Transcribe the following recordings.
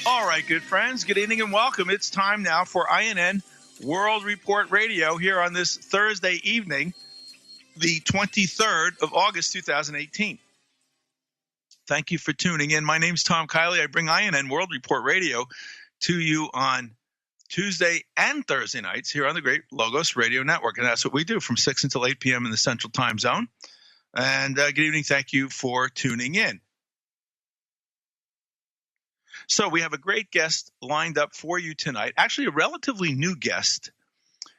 All right, good friends, good evening and welcome. It's time now for INN World Report Radio here on this Thursday evening, the 23rd of August, 2018. Thank you for tuning in. My name's Tom Kiely. I bring INN World Report Radio to you on Tuesday and Thursday nights here on the Great Logos Radio Network. And that's what we do from 6 until 8 p.m. in the Central Time Zone. And good evening. Thank you for tuning in. So we have a great guest lined up for you tonight, actually a relatively new guest.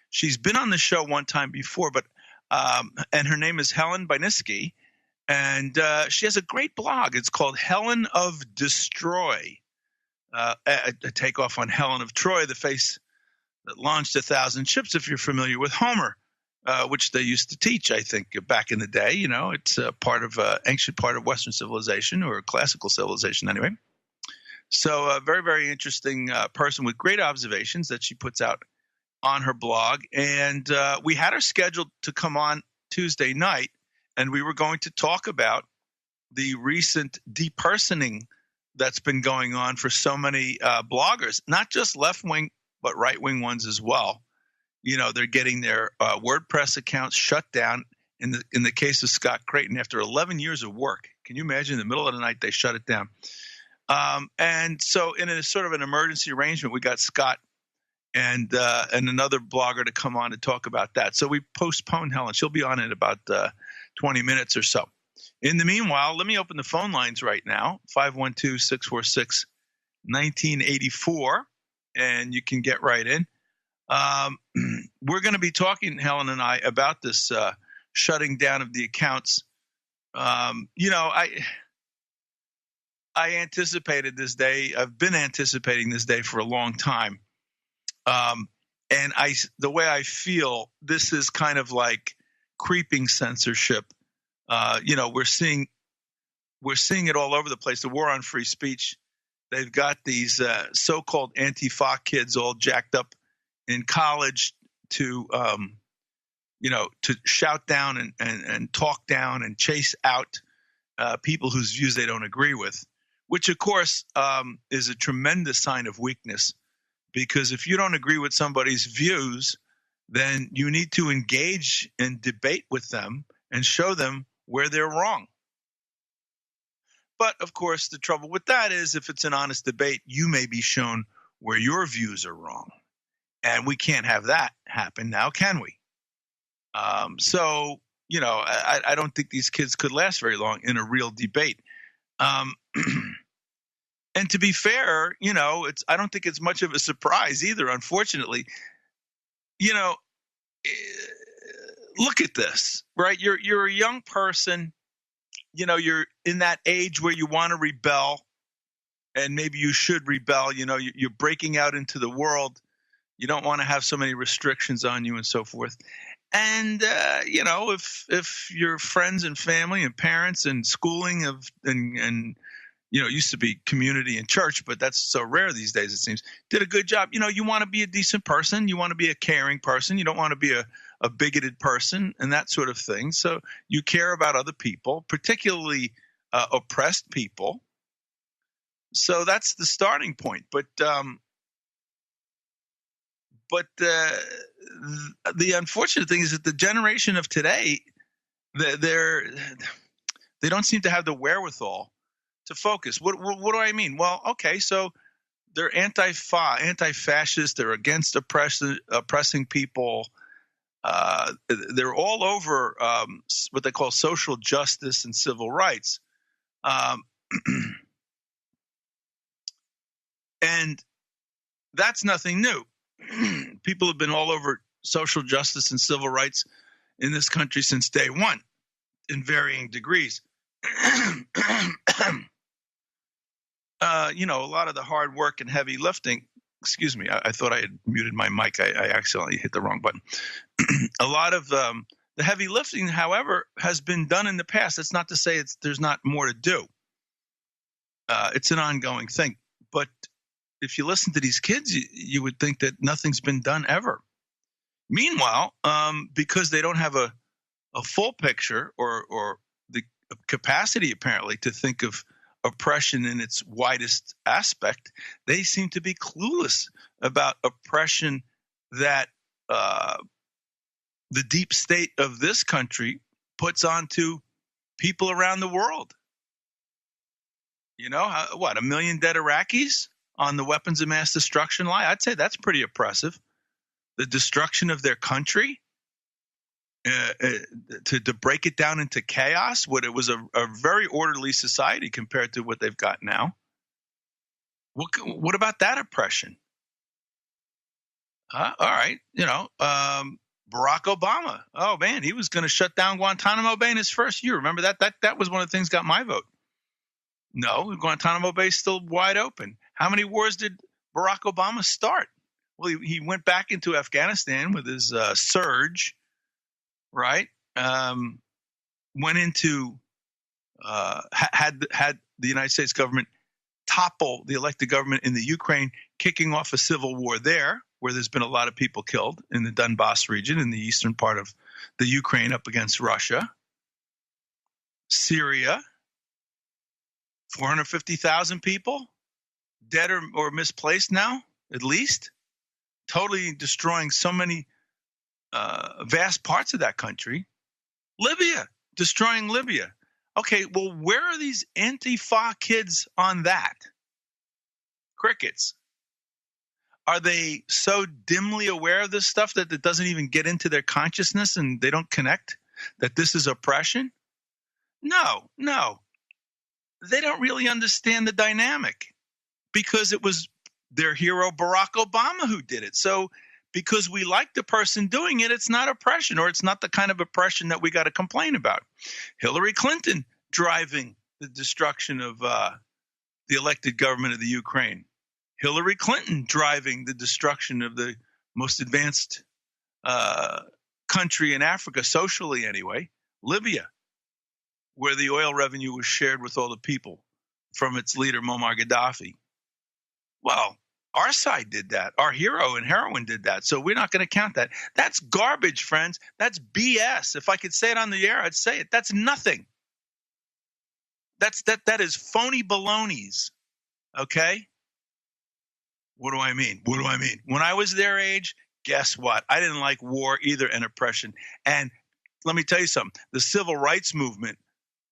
She's been on the show one time before, but and her name is Helen Biniski, and she has a great blog. It's called Helen of desTroy, a takeoff on Helen of Troy, the face that launched 1,000 ships, if you're familiar with Homer, which they used to teach, I think, back in the day. You know, it's part of ancient part of Western civilization, or classical civilization anyway. So a very, very interesting person with great observations that she puts out on her blog. And we had her scheduled to come on Tuesday night, and we were going to talk about the recent depersoning that's been going on for so many bloggers, not just left-wing, but right-wing ones as well. You know, they're getting their WordPress accounts shut down. In the case of Scott Creighton, after 11 years of work. Can you imagine? In the middle of the night, they shut it down. And so in a sort of an emergency arrangement, we got Scott and another blogger to come on to talk about that. So we postponed Helen. She'll be on in about 20 minutes or so. In the meanwhile, let me open the phone lines right now, 512-646-1984, and you can get right in. We're going to be talking, Helen and I, about this shutting down of the accounts. I anticipated this day. I've been anticipating this day for a long time. And the way I feel, this is kind of like creeping censorship. We're seeing it all over the place. The war on free speech. They've got these so-called Antifa kids all jacked up in college to shout down and talk down and chase out people whose views they don't agree with. Which, of course, is a tremendous sign of weakness, because if you don't agree with somebody's views, then you need to engage and debate with them and show them where they're wrong. But, of course, the trouble with that is if it's an honest debate, you may be shown where your views are wrong. And we can't have that happen now, can we? I don't think these kids could last very long in a real debate. And to be fair, I don't think it's much of a surprise either, unfortunately. Look at this, right? You're a young person, you're in that age where you want to rebel, and maybe you should rebel. You're breaking out into the world. You don't want to have so many restrictions on you and so forth. And, if your friends and family and parents and schooling and it used to be community and church, but that's so rare these days, it seems, did a good job. You want to be a decent person. You want to be a caring person. You don't want to be a bigoted person and that sort of thing. So you care about other people, particularly oppressed people. So that's the starting point. But the unfortunate thing is that the generation of today, they don't seem to have the wherewithal to focus. What do I mean? Well, okay, so they're anti-fascist. They're against oppressing people. They're all over what they call social justice and civil rights. And that's nothing new. People have been all over social justice and civil rights in this country since day one in varying degrees. A lot of the hard work and heavy lifting, excuse me, I thought I had muted my mic. I accidentally hit the wrong button. A lot of the heavy lifting, however, has been done in the past. That's not to say there's not more to do. It's an ongoing thing. But if you listen to these kids, you would think that nothing's been done ever. Meanwhile, because they don't have a full picture or the capacity apparently to think of oppression in its widest aspect. They seem to be clueless about oppression that the deep state of this country puts onto people around the world. You know, what, 1 million dead Iraqis on the weapons of mass destruction line? I'd say that's pretty oppressive. The destruction of their country, to break it down into chaos, what it was a very orderly society compared to what they've got now. What about that oppression? All right, Barack Obama. Oh man, he was going to shut down Guantanamo Bay in his first year. Remember that? That was one of the things that got my vote. No, Guantanamo Bay is still wide open. How many wars did Barack Obama start? Well, he went back into Afghanistan with his surge, right? Went into had the United States government topple the elected government in the Ukraine, kicking off a civil war there, where there's been a lot of people killed in the Donbass region in the eastern part of the Ukraine up against Russia. Syria, 450,000 people dead or misplaced now, at least, totally destroying so many vast parts of that country. Libya, destroying Libya. Okay, well, where are these Antifa kids on that? Crickets. Are they so dimly aware of this stuff that it doesn't even get into their consciousness and they don't connect that this is oppression? No. They don't really understand the dynamic because it was their hero Barack Obama who did it. So because we like the person doing it, it's not oppression, or it's not the kind of oppression that we got to complain about. Hillary Clinton driving the destruction of the elected government of the Ukraine. Hillary Clinton driving the destruction of the most advanced country in Africa, socially anyway, Libya, where the oil revenue was shared with all the people from its leader, Muammar Gaddafi. Well, our side did that. Our hero and heroine did that. So we're not going to count that. That's garbage, friends. That's BS. If I could say it on the air, I'd say it. That's nothing. That is phony balonies. Okay? What do I mean? When I was their age, guess what? I didn't like war either and oppression. And let me tell you something. The civil rights movement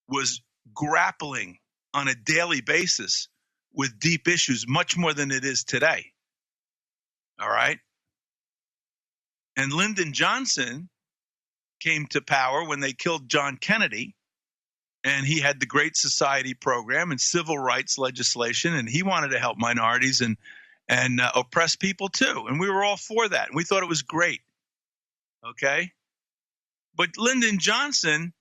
was grappling on a daily basis with deep issues, much more than it is today. All right? And Lyndon Johnson came to power when they killed John Kennedy, and he had the Great Society program and civil rights legislation, and he wanted to help minorities and oppress people too. And we were all for that. And we thought it was great. Okay? But Lyndon Johnson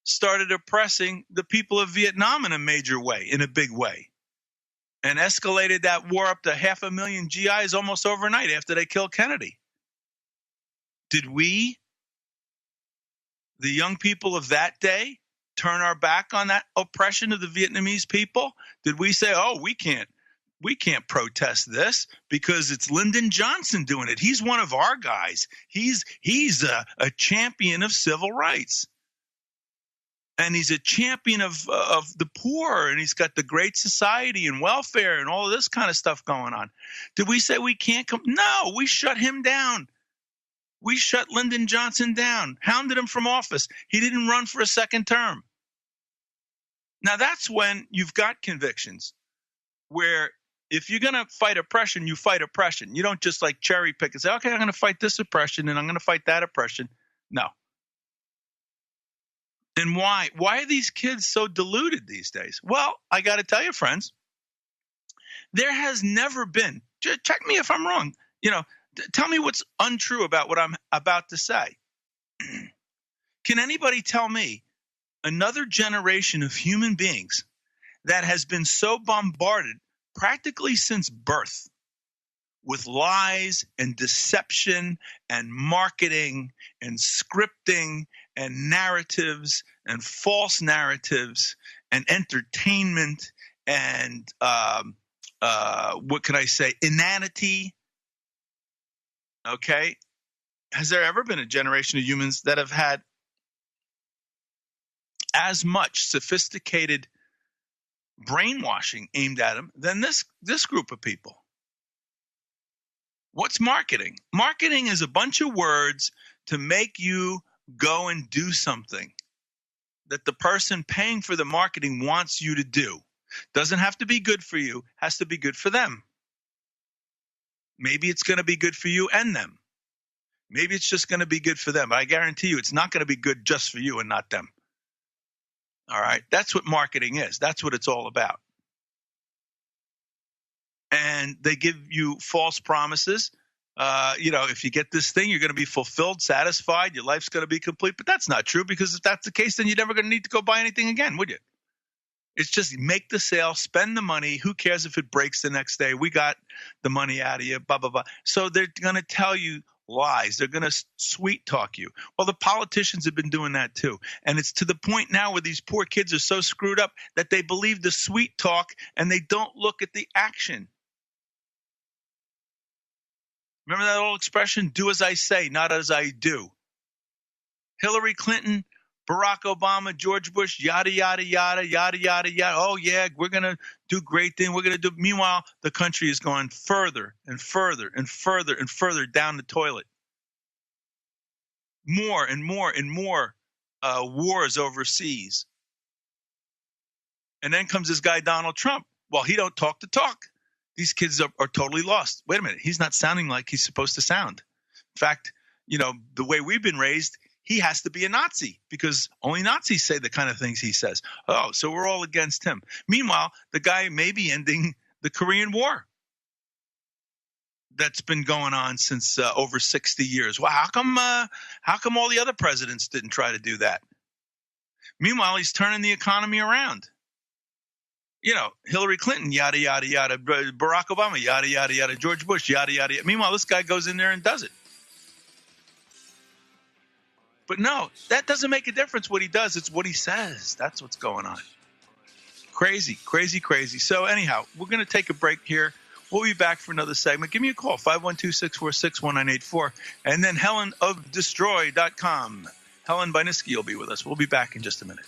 started oppressing the people of Vietnam in a major way, in a big way, and escalated that war up to 500,000 GIs almost overnight after they killed Kennedy. Did we, the young people of that day, turn our back on that oppression of the Vietnamese people? Did we say, oh, we can't protest this because it's Lyndon Johnson doing it? He's one of our guys. He's a champion of civil rights. And he's a champion of the poor, and he's got the Great Society and welfare and all of this kind of stuff going on. Did we say we can't come? No, we shut him down. We shut Lyndon Johnson down, hounded him from office. He didn't run for a second term. Now, that's when you've got convictions where if you're going to fight oppression, you fight oppression. You don't just like cherry pick and say, okay, I'm going to fight this oppression and I'm going to fight that oppression. No. And why? Why are these kids so deluded these days? Well, I got to tell you, friends, there has never been, check me if I'm wrong, tell me what's untrue about what I'm about to say. Can anybody tell me another generation of human beings that has been so bombarded practically since birth with lies and deception and marketing and scripting and narratives and false narratives and entertainment and what can I say, inanity? Okay. Has there ever been a generation of humans that have had as much sophisticated brainwashing aimed at them than this group of people. What's marketing? Marketing is a bunch of words to make you go and do something that the person paying for the marketing wants you to do. Doesn't have to be good for you, has to be good for them. Maybe it's going to be good for you and them. Maybe it's just going to be good for them. But I guarantee you it's not going to be good just for you and not them. All right? That's what marketing is. That's what it's all about. And they give you false promises. If you get this thing, you're going to be fulfilled, satisfied, your life's going to be complete. But that's not true, because if that's the case, then you're never going to need to go buy anything again, would you? It's just make the sale, spend the money. Who cares if it breaks the next day? We got the money out of you, blah, blah, blah. So they're going to tell you lies. They're going to sweet talk you. Well, the politicians have been doing that too. And it's to the point now where these poor kids are so screwed up that they believe the sweet talk and they don't look at the action. Remember that old expression, do as I say, not as I do? Hillary Clinton, Barack Obama, George Bush, yada, yada, yada, yada, yada, yada. Oh, yeah, we're going to do great things. We're going to do. Meanwhile, the country is going further and further and further and further down the toilet. More and more and more wars overseas. And then comes this guy, Donald Trump. Well, he don't talk the talk. These kids are totally lost. Wait a minute. He's not sounding like he's supposed to sound. In fact, the way we've been raised, he has to be a Nazi because only Nazis say the kind of things he says. Oh, so we're all against him. Meanwhile, the guy may be ending the Korean War that's been going on since over 60 years. Well, how come all the other presidents didn't try to do that? Meanwhile, he's turning the economy around. Hillary Clinton, yada, yada, yada. Barack Obama, yada, yada, yada. George Bush, yada, yada, yada. Meanwhile, this guy goes in there and does it. But no, that doesn't make a difference what he does. It's what he says. That's what's going on. Crazy, crazy, crazy. So anyhow, we're going to take a break here. We'll be back for another segment. Give me a call, 512-646-1984. And then Helen of desTroy.com. Helen Biniski will be with us. We'll be back in just a minute.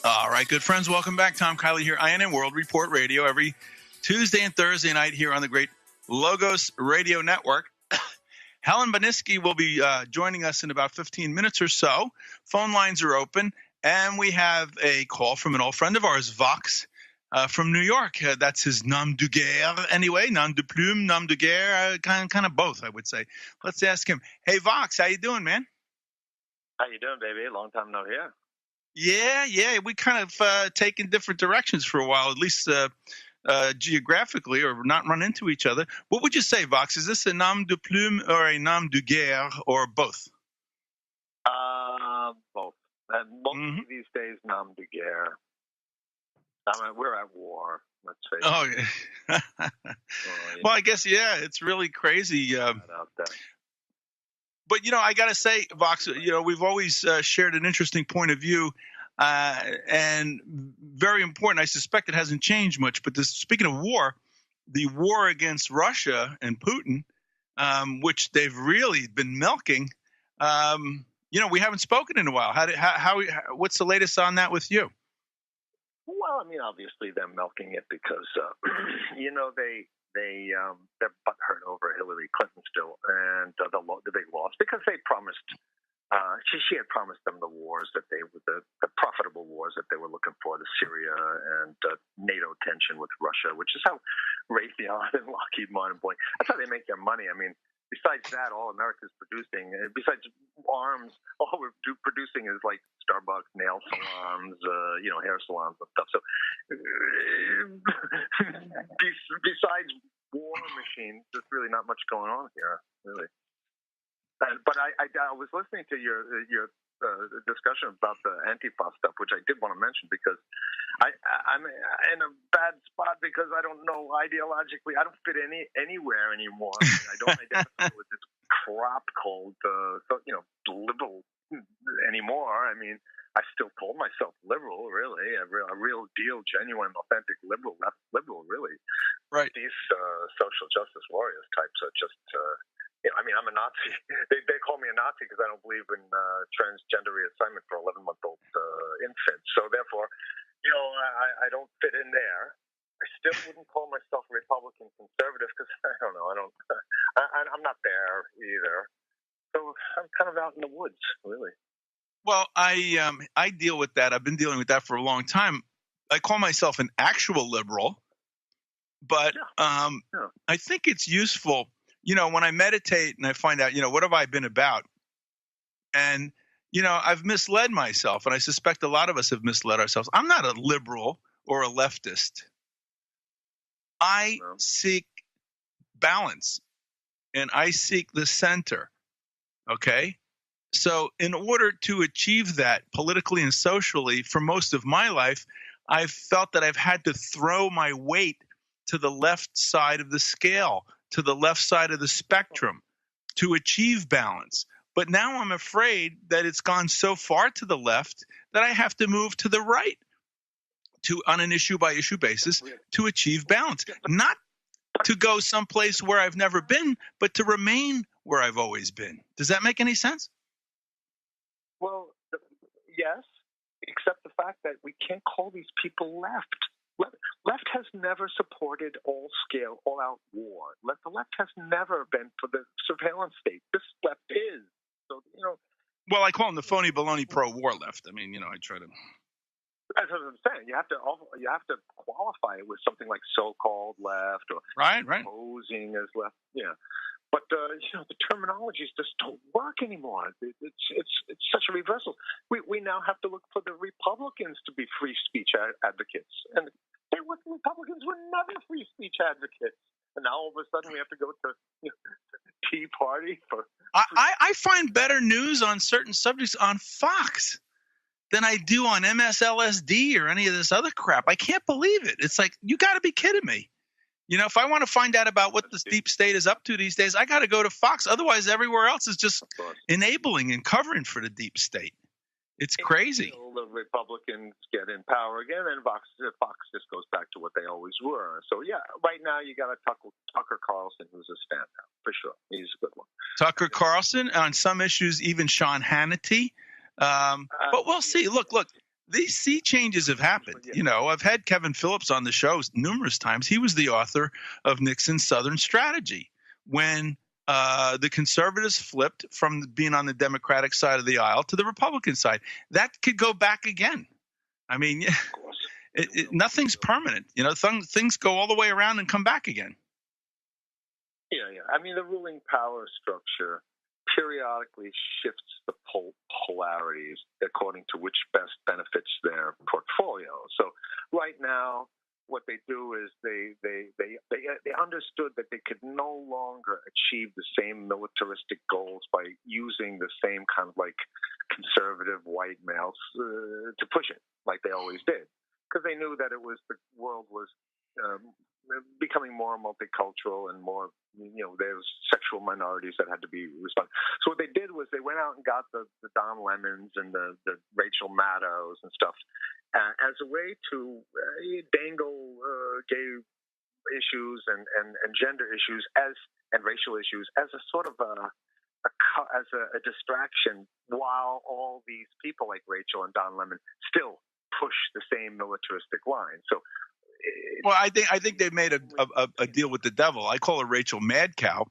All right, good friends, welcome back. Tom Kiely here, INN World Report Radio, every Tuesday and Thursday night here on the Great Logos Radio Network. Helen Biniski will be joining us in about 15 minutes or so. Phone lines are open, and we have a call from an old friend of ours, Vox, from New York. That's his nom de guerre anyway, nom de plume, nom de guerre, kind of both, I would say. Let's ask him. Hey, Vox, how you doing, man? How you doing, baby? Long time no hear. Yeah. We kind of taken different directions for a while, at least geographically, or not run into each other. What would you say, Vox? Is this a nom de plume or a nom de guerre or both? Both. Mostly these days, nom de guerre. I mean, we're at war. Let's face it. Oh, yeah. Well, I guess, yeah, it's really crazy. But, I got to say, Vox, we've always shared an interesting point of view and very important. I suspect it hasn't changed much. But speaking of war, the war against Russia and Putin, which they've really been milking, we haven't spoken in a while. What's the latest on that with you? Well, I mean, obviously they're milking it because, they're butthurt over Hillary Clinton still and the big loss because they promised she had promised them the wars that they were the profitable wars that they were looking for, the Syria and NATO tension with Russia, which is how Raytheon and Lockheed Martin, boy, that's how they make their money. I mean, besides that, all America's producing, besides arms, all we're producing is like Starbucks, nail salons, hair salons and stuff. So besides war machines, there's really not much going on here, really. But I was listening to your discussion about the Antifa stuff, which I did want to mention because I'm in a bad spot because I don't know ideologically. I don't fit anywhere anymore. I mean, I don't identify with this crap called liberal anymore. I mean, I still call myself liberal, really, a real deal, genuine, authentic liberal, really. Right. These social justice warriors types are just. I mean, I'm a Nazi. They call me a Nazi because I don't believe in transgender reassignment for 11-month-old infants. So therefore, you I don't fit in there. I still wouldn't call myself a Republican conservative because I don't know. I'm not there either. So I'm kind of out in the woods, really. Well, I deal with that. I've been dealing with that for a long time. I call myself an actual liberal, but I think it's useful. When I meditate and I find out, what have I been about? And I've misled myself, and I suspect a lot of us have misled ourselves. I'm not a liberal or a leftist. I seek balance, and I seek the center. Okay? So in order to achieve that politically and socially for most of my life, I've felt that I've had to throw my weight to the left side of the scale, to the left side of the spectrum to achieve balance. But now I'm afraid that it's gone so far to the left that I have to move to the right on an issue by issue basis to achieve balance, not to go someplace where I've never been, but to remain where I've always been. Does that make any sense? Well, yes, except the fact that we can't call these people left. Left has never supported all-scale, all-out war. The left has never been for the surveillance state. This left is. So, Well, I call them the phony baloney pro-war left. I mean, I try to. That's what I'm saying. You have to qualify it with something like so-called left or right posing as left. Yeah. But the terminologies just don't work anymore. It's such a reversal. We now have to look for the Republicans to be free speech advocates, and the Republicans were never free speech advocates. And now all of a sudden we have to go to Tea Party for. I find better news on certain subjects on Fox than I do on MSLSD or any of this other crap. I can't believe it. It's like, you got to be kidding me. If I want to find out about what this deep state is up to these days, I got to go to Fox. Otherwise, everywhere else is just enabling and covering for the deep state. It's crazy. Until the Republicans get in power again, and Fox just goes back to what they always were. So, yeah, right now you got a Tucker Carlson who's a standout, for sure. He's a good one. Tucker Carlson, on some issues, even Sean Hannity. But we'll see. Look. These sea changes have happened. I've had Kevin Phillips on the show numerous times. He was the author of Nixon's Southern Strategy when the conservatives flipped from being on the Democratic side of the aisle to the Republican side. That could go back again. I mean, nothing's permanent. Things go all the way around and come back again. Yeah. I mean, the ruling power structure periodically shifts the polarities according to which best benefits their portfolio. So right now, what they do is they understood that they could no longer achieve the same militaristic goals by using the same kind of like conservative white males to push it like they always did, because they knew that the world was becoming more multicultural and more, there's sexual minorities that had to be responded. So what they did was they went out and got the Don Lemons and the Rachel Maddows and stuff as a way to dangle gay issues and gender issues and racial issues as a sort of a distraction, while all these people like Rachel and Don Lemon still push the same militaristic line. So. Well, I think they made a deal with the devil. I call her Rachel Mad Cow,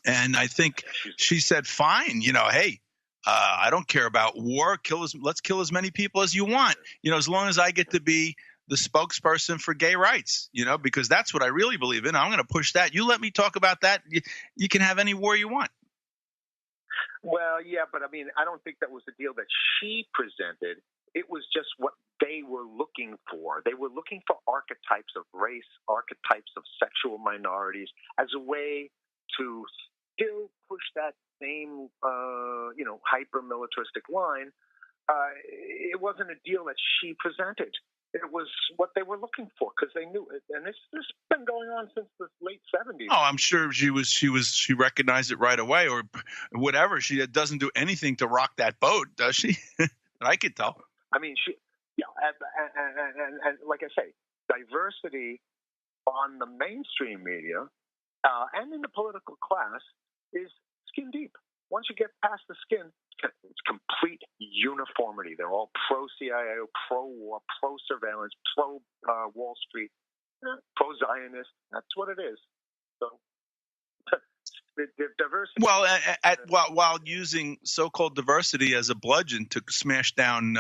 and I think she said, "Fine, hey, I don't care about war. Let's kill as many people as you want. As long as I get to be the spokesperson for gay rights. Because that's what I really believe in. I'm going to push that. You let me talk about that. You can have any war you want." Well, yeah, but I mean, I don't think that was the deal that she presented. It was just what they were looking for. They were looking for archetypes of race, archetypes of sexual minorities as a way to still push that same, hyper-militaristic line. It wasn't a deal that she presented. It was what they were looking for, because they knew it. And this has been going on since the late 70s. Oh, I'm sure she recognized it right away, or whatever. She doesn't do anything to rock that boat, does she? I could tell. I mean, and like I say, diversity on the mainstream media and in the political class is skin deep. once you get past the skin, it's complete uniformity. They're all pro-CIO, pro-war, pro-surveillance, pro-Wall Street, pro-Zionist. That's what it is. So the diversity. Well, while using so-called diversity as a bludgeon to smash down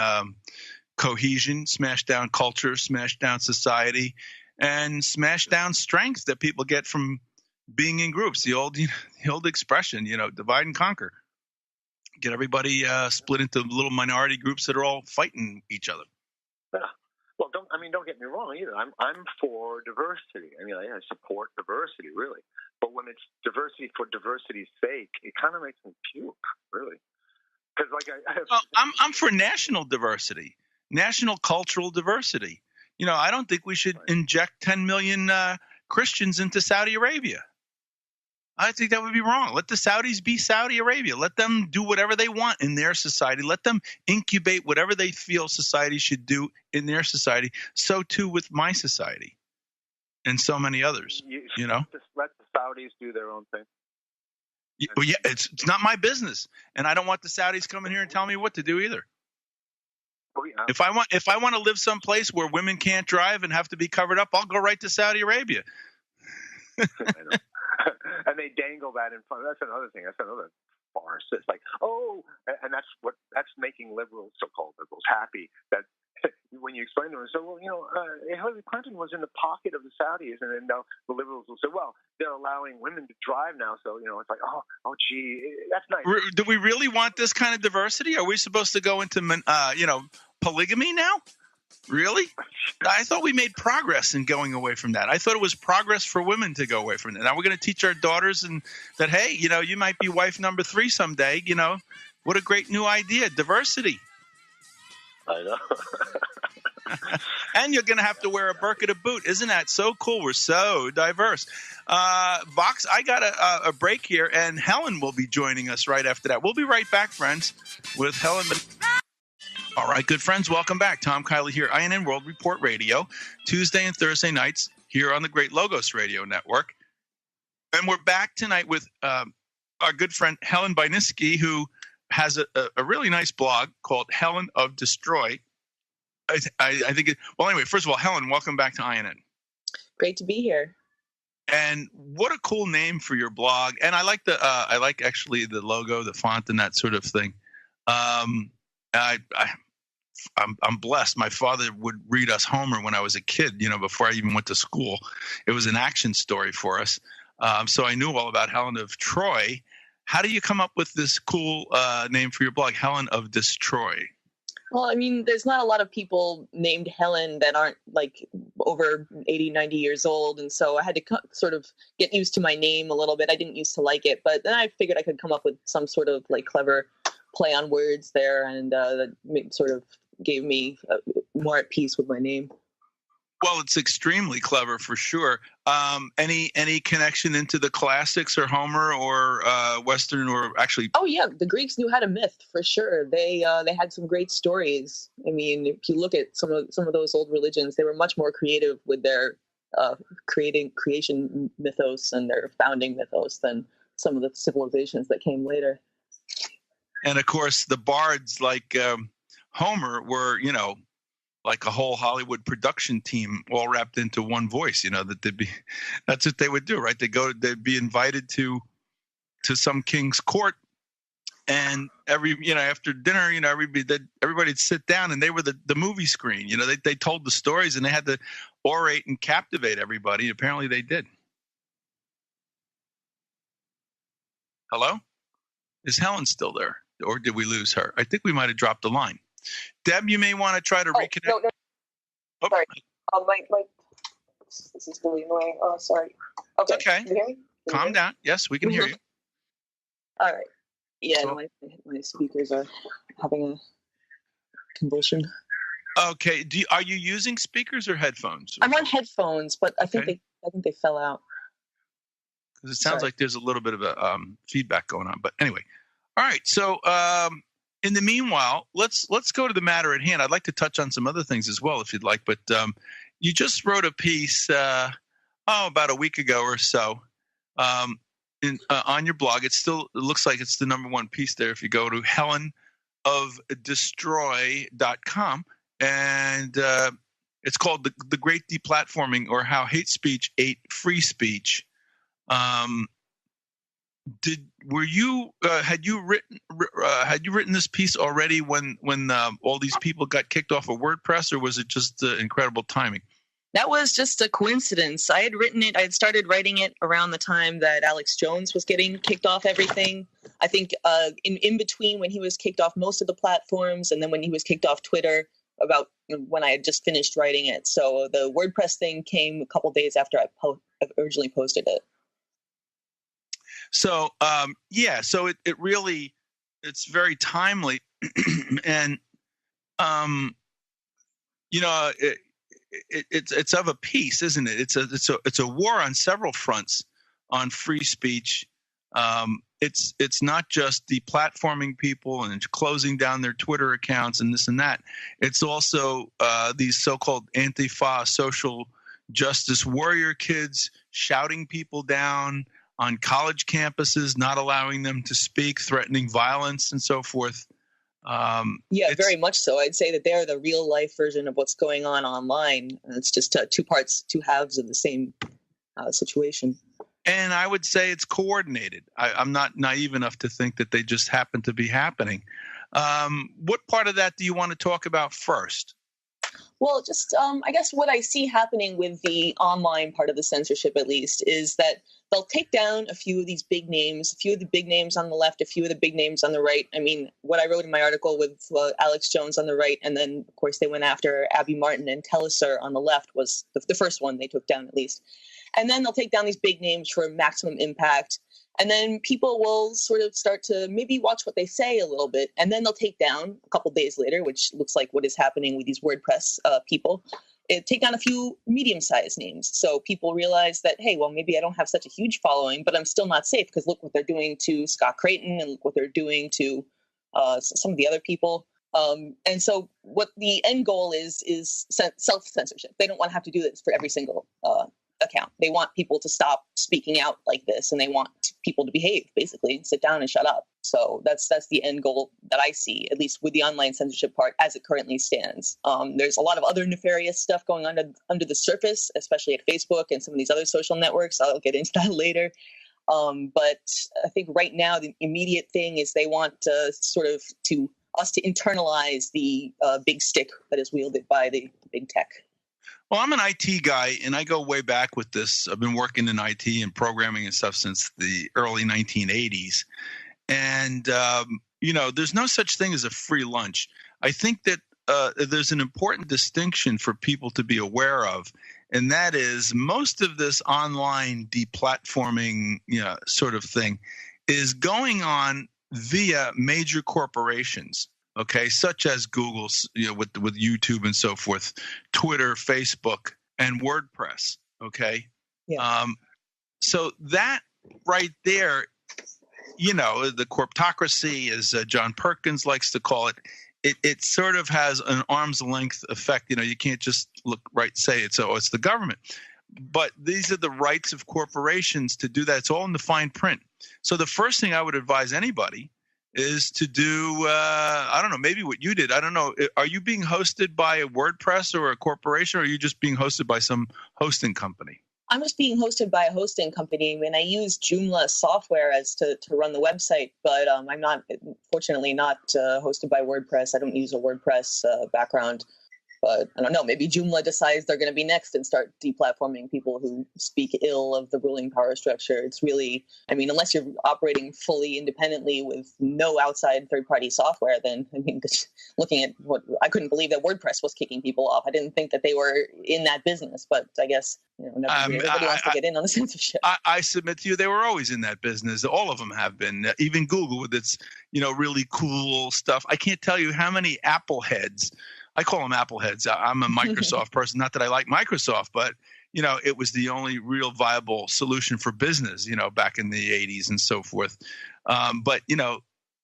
cohesion, smash down culture, smash down society, and smash down strength that people get from being in groups. The old expression, divide and conquer. Get everybody split into little minority groups that are all fighting each other. Yeah. Well, don't get me wrong either. I'm for diversity. I support diversity, really. But when it's diversity for diversity's sake, it kind of makes me puke, really. Because I'm for national diversity, national cultural diversity. I don't think we should inject 10 million Christians into Saudi Arabia. I think that would be wrong. Let the Saudis be Saudi Arabia. Let them do whatever they want in their society. Let them incubate whatever they feel society should do in their society. So too with my society and so many others. Just let the Saudis do their own thing. Yeah, it's not my business, and I don't want the Saudis coming here and telling me what to do either. Oh, yeah. If I want to live someplace where women can't drive and have to be covered up, I'll go right to Saudi Arabia. I know. And they dangle that in front. That's another thing. That's another farce. It's like, and that's making liberals, so-called liberals, happy that when you explain to them, so Hillary Clinton was in the pocket of the Saudis, and then the liberals will say, well, they're allowing women to drive now, so it's like, oh, gee, that's nice. Do we really want this kind of diversity? Are we supposed to go into polygamy now? Really? I thought we made progress in going away from that. I thought it was progress for women to go away from that. Now we're going to teach our daughters that, hey, you might be wife number 3 someday. What a great new idea, diversity. I know. And you're going to have to wear a burqa to boot. Isn't that so cool? We're so diverse. Vox, I got a break here, and Helen will be joining us right after that. We'll be right back, friends, with Helen. All right, good friends, welcome back. Tom Kiely here, INN World Report Radio, Tuesday and Thursday nights here on the Great Logos Radio Network. And we're back tonight with our good friend Helen desTroy, who has a really nice blog called Helen of desTroy. I think anyway, first of all, Helen, welcome back to INN. Great to be here. And what a cool name for your blog. And I like actually the logo, the font, and that sort of thing. I'm blessed. My father would read us Homer when I was a kid, before I even went to school. It was an action story for us. So I knew all about Helen of Troy. How do you come up with this cool name for your blog, Helen of desTroy? Well, there's not a lot of people named Helen that aren't like over 80, 90 years old. And so I had to sort of get used to my name a little bit. I didn't used to like it, but then I figured I could come up with some sort of like clever play on words there. And that sort of gave me more at peace with my name. Well, it's extremely clever for sure. Any connection into the classics or Homer or Western or actually? Oh yeah, the Greeks knew how to myth for sure. They had some great stories. If you look at some of those old religions, they were much more creative with their creation mythos and their founding mythos than some of the civilizations that came later. And of course, the bards like Homer were, like a whole Hollywood production team all wrapped into one voice, that's what they would do, right? They'd be invited to some king's court, and after dinner, everybody'd sit down, and they were the movie screen. They told the stories, and they had to orate and captivate everybody. Apparently they did. Hello? Is Helen still there, or did we lose her? I think we might have dropped the line. Deb, you may want to try to reconnect. No. Oh. Sorry. This is really annoying. Oh, sorry. Okay. Can you hear me? Calm down. Yes, we can hear you. All right. Yeah, so, my speakers are having a convulsion. Okay. Are you using speakers or headphones? I'm on headphones, but I think they fell out. Because it sounds like there's a little bit of a feedback going on. But anyway. All right. So in the meanwhile, let's go to the matter at hand. I'd like to touch on some other things as well, if you'd like. But you just wrote a piece about a week ago or so on your blog. It looks like it's the number one piece there. If you go to Helen of desTroy.com, and it's called the Great Deplatforming, or How Hate Speech Ate Free Speech. Had you written this piece already when all these people got kicked off of WordPress, or was it just incredible timing? That was just a coincidence. I had written it. I had started writing it around the time that Alex Jones was getting kicked off everything. I think in between when he was kicked off most of the platforms, and then when he was kicked off Twitter, about when I had just finished writing it. So the WordPress thing came a couple days after I originally posted it. So so it really, it's very timely, and it's of a piece, isn't it? It's a war on several fronts on free speech. It's not just deplatforming people and closing down their Twitter accounts and this and that. It's also these so-called Antifa social justice warrior kids shouting people down on college campuses, not allowing them to speak, threatening violence and so forth. Very much so. I'd say that they're the real life version of what's going on online. It's just two halves of the same situation. And I would say it's coordinated. I'm not naive enough to think that they just happen to be happening. What part of that do you want to talk about first? Well, just I guess what I see happening with the online part of the censorship, at least, is that they'll take down a few of these big names, a few of the big names on the left, a few of the big names on the right. I mean, what I wrote in my article with Alex Jones on the right, and then, of course, they went after Abby Martin and Telliser on the left was the first one they took down, at least. And then they'll take down these big names for maximum impact. And then people will sort of start to maybe watch what they say a little bit. And then they'll take down a couple days later, which looks like what is happening with these WordPress people, take down a few medium-sized names. So people realize that, hey, well, maybe I don't have such a huge following, but I'm still not safe because look what they're doing to Scott Creighton and look what they're doing to some of the other people. And so what the end goal is self-censorship. They don't want to have to do this for every single account. They want people to stop speaking out like this, and they want people to behave, basically, sit down and shut up. So that's the end goal that I see, at least with the online censorship part as it currently stands. There's a lot of other nefarious stuff going on under the surface, especially at Facebook and some of these other social networks. I'll get into that later. But I think right now the immediate thing is they want us to internalize the big stick that is wielded by the big tech. Well, I'm an IT guy, and I go way back with this. I've been working in IT and programming and stuff since the early 1980s. And, there's no such thing as a free lunch. I think that there's an important distinction for people to be aware of, and that is most of this online deplatforming, sort of thing is going on via major corporations. Okay, such as Google's, with YouTube and so forth, Twitter, Facebook, and WordPress. Okay, yeah. So that right there, the corptocracy, as John Perkins likes to call it, it sort of has an arm's length effect. You can't just look right and say it's the government. But these are the rights of corporations to do that. It's all in the fine print. So the first thing I would advise anybody is to do, I don't know, maybe what you did. I don't know. Are you being hosted by a WordPress or a corporation, or are you just being hosted by some hosting company? I'm just being hosted by a hosting company. I mean, I use Joomla software to run the website, but I'm fortunately not hosted by WordPress. I don't use a WordPress background. But I don't know, maybe Joomla decides they're going to be next and start deplatforming people who speak ill of the ruling power structure. It's really, unless you're operating fully independently with no outside third-party software, then, just looking at I couldn't believe that WordPress was kicking people off. I didn't think that they were in that business, but I guess, everybody wants to get in on the censorship. I submit to you, they were always in that business. All of them have been, even Google with its, really cool stuff. I can't tell you how many Apple heads. I call them Apple heads. I'm a Microsoft person. Not that I like Microsoft, but, it was the only real viable solution for business, back in the 80s and so forth. But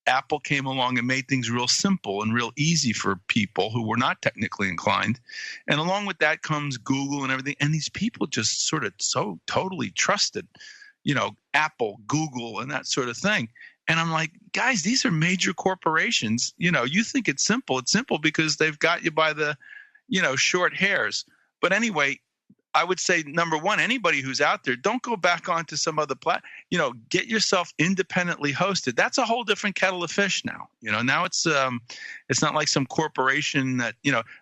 Apple came along and made things real simple and real easy for people who were not technically inclined. And along with that comes Google and everything. And these people just sort of so totally trusted, Apple, Google, and that sort of thing. And I'm like, guys, these are major corporations. You think it's simple. It's simple because they've got you by the, short hairs. But anyway, I would say, number one, anybody who's out there, don't go back onto some other get yourself independently hosted. That's a whole different kettle of fish now. Now it's not like some corporation that,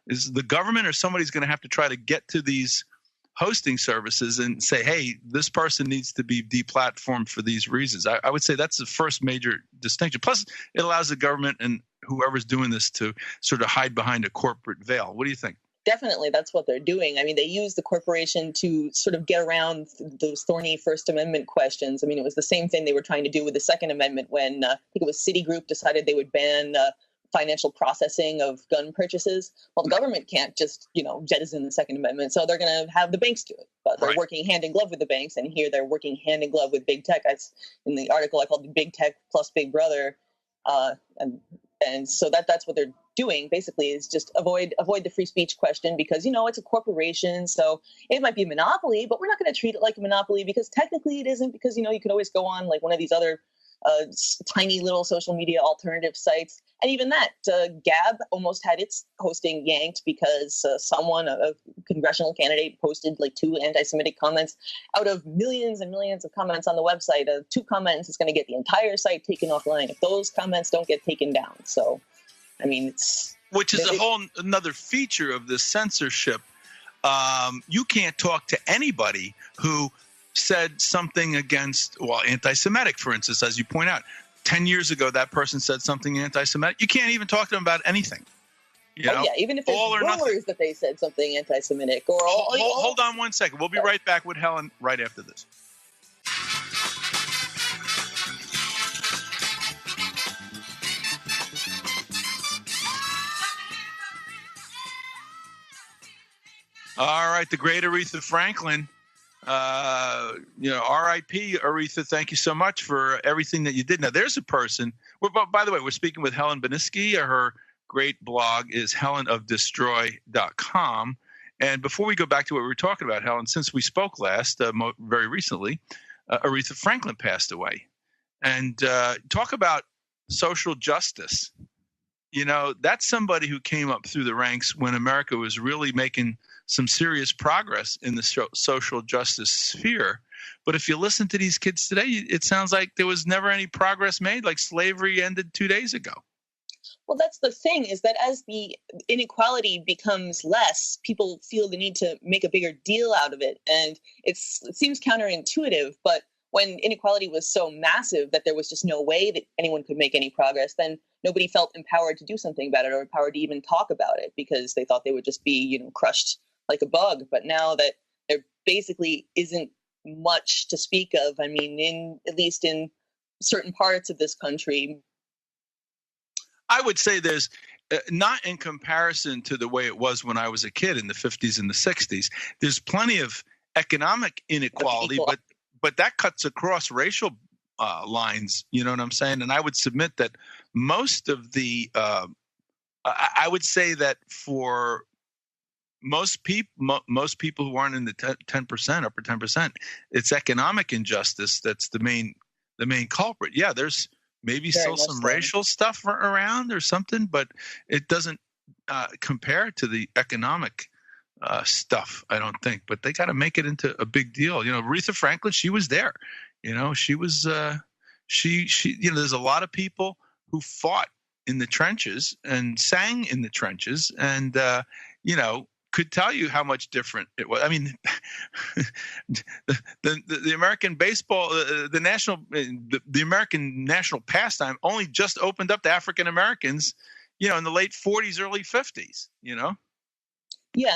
is the government or somebody's going to have to try to get to these hosting services and say, hey, this person needs to be deplatformed for these reasons. I would say that's the first major distinction. Plus, it allows the government and whoever's doing this to sort of hide behind a corporate veil. What do you think? Definitely, that's what they're doing. I mean, they use the corporation to sort of get around those thorny First Amendment questions. I mean, it was the same thing they were trying to do with the Second Amendment when I think it was Citigroup decided they would ban financial processing of gun purchases. Well, the government can't just, jettison the Second Amendment, so they're going to have the banks do it. But they're working hand in glove with the banks, and here they're working hand in glove with big tech. That's in the article I called "Big Tech plus Big Brother," and so that's what they're doing basically is just avoid the free speech question because it's a corporation, so it might be a monopoly, but we're not going to treat it like a monopoly because technically it isn't, because you could always go on like one of these other tiny little social media alternative sites, and even that Gab almost had its hosting yanked because someone, a congressional candidate, posted like 2 anti-Semitic comments out of millions and millions of comments on the website. 2 comments is going to get the entire site taken offline if those comments don't get taken down. So I mean, which is a whole another feature of this censorship. You can't talk to anybody who said something against, anti-Semitic, for instance, as you point out. 10 years ago, that person said something anti-Semitic. You can't even talk to them about anything. Even if there's rumors that they said something anti-Semitic. Hold on one second. We'll be right back with Helen right after this. All right, the great Aretha Franklin. R.I.P. Aretha. Thank you so much for everything that you did. Now, there's a person. By the way, we're speaking with Helen Baniski. Her great blog is helenofdestroy.com. And before we go back to what we were talking about, Helen, since we spoke last, very recently, Aretha Franklin passed away. And talk about social justice. That's somebody who came up through the ranks when America was really making some serious progress in the social justice sphere. But if you listen to these kids today, it sounds like there was never any progress made, like slavery ended 2 days ago. Well, that's the thing, is that as the inequality becomes less, people feel the need to make a bigger deal out of it. And it seems counterintuitive, but when inequality was so massive that there was just no way that anyone could make any progress, then nobody felt empowered to do something about it or empowered to even talk about it because they thought they would just be, crushed like a bug. But now that there basically isn't much to speak of, I mean, at least in certain parts of this country. I would say there's not in comparison to the way it was when I was a kid in the 50s and the 60s. There's plenty of economic inequality, but that cuts across racial lines. You know what I'm saying? And I would submit that most of the I would say that for most people who aren't in the 10%, upper 10%, it's economic injustice that's the main culprit. Yeah, there's maybe still some racial stuff around or something, but it doesn't compare to the economic stuff, I don't think. But they got to make it into a big deal. Aretha Franklin, she was there. She was she there's a lot of people who fought in the trenches and sang in the trenches and could tell you how much different it was. I mean, the American baseball, the American national pastime only just opened up to African Americans, in the late 40s, early 50s, Yeah,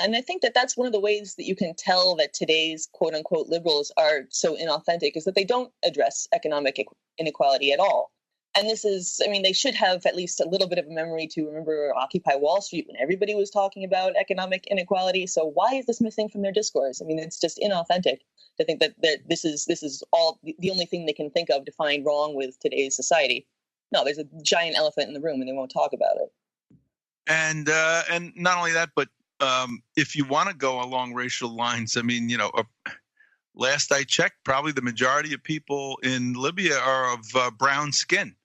and I think that that's one of the ways that you can tell that today's quote unquote liberals are so inauthentic is that they don't address economic inequality at all. And this is, I mean, they should have at least a little bit of a memory to remember Occupy Wall Street when everybody was talking about economic inequality. So why is this missing from their discourse? I mean, it's just inauthentic to think that this is all the only thing they can think of to find wrong with today's society. No, there's a giant elephant in the room and they won't talk about it. And not only that, but if you want to go along racial lines, I mean, last I checked, probably the majority of people in Libya are of brown skin.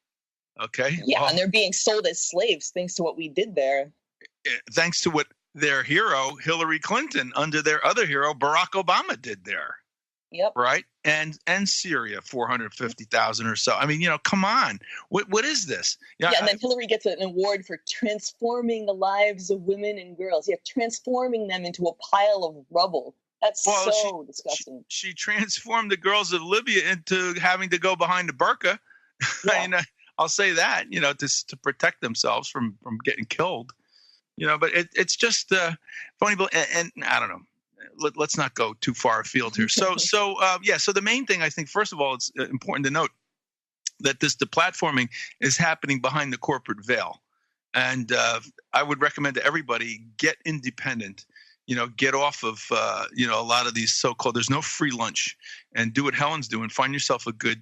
Okay. Yeah, and they're being sold as slaves thanks to what we did there. Thanks to what their hero, Hillary Clinton, under their other hero, Barack Obama, did there. Yep. Right. And Syria, 450,000 or so. I mean, come on. What is this? Yeah, and then Hillary gets an award for transforming the lives of women and girls. Yeah, transforming them into a pile of rubble. That's so disgusting. She transformed the girls of Libya into having to go behind a burqa. Yeah. I mean, I'll say that, to protect themselves from getting killed. But it's just funny. And I don't know. Let's not go too far afield here. So the main thing, I think, first of all, it's important to note that this deplatforming is happening behind the corporate veil. And I would recommend to everybody, get independent, get off of, a lot of these so-called, there's no free lunch, and do what Helen's doing. Find yourself a good,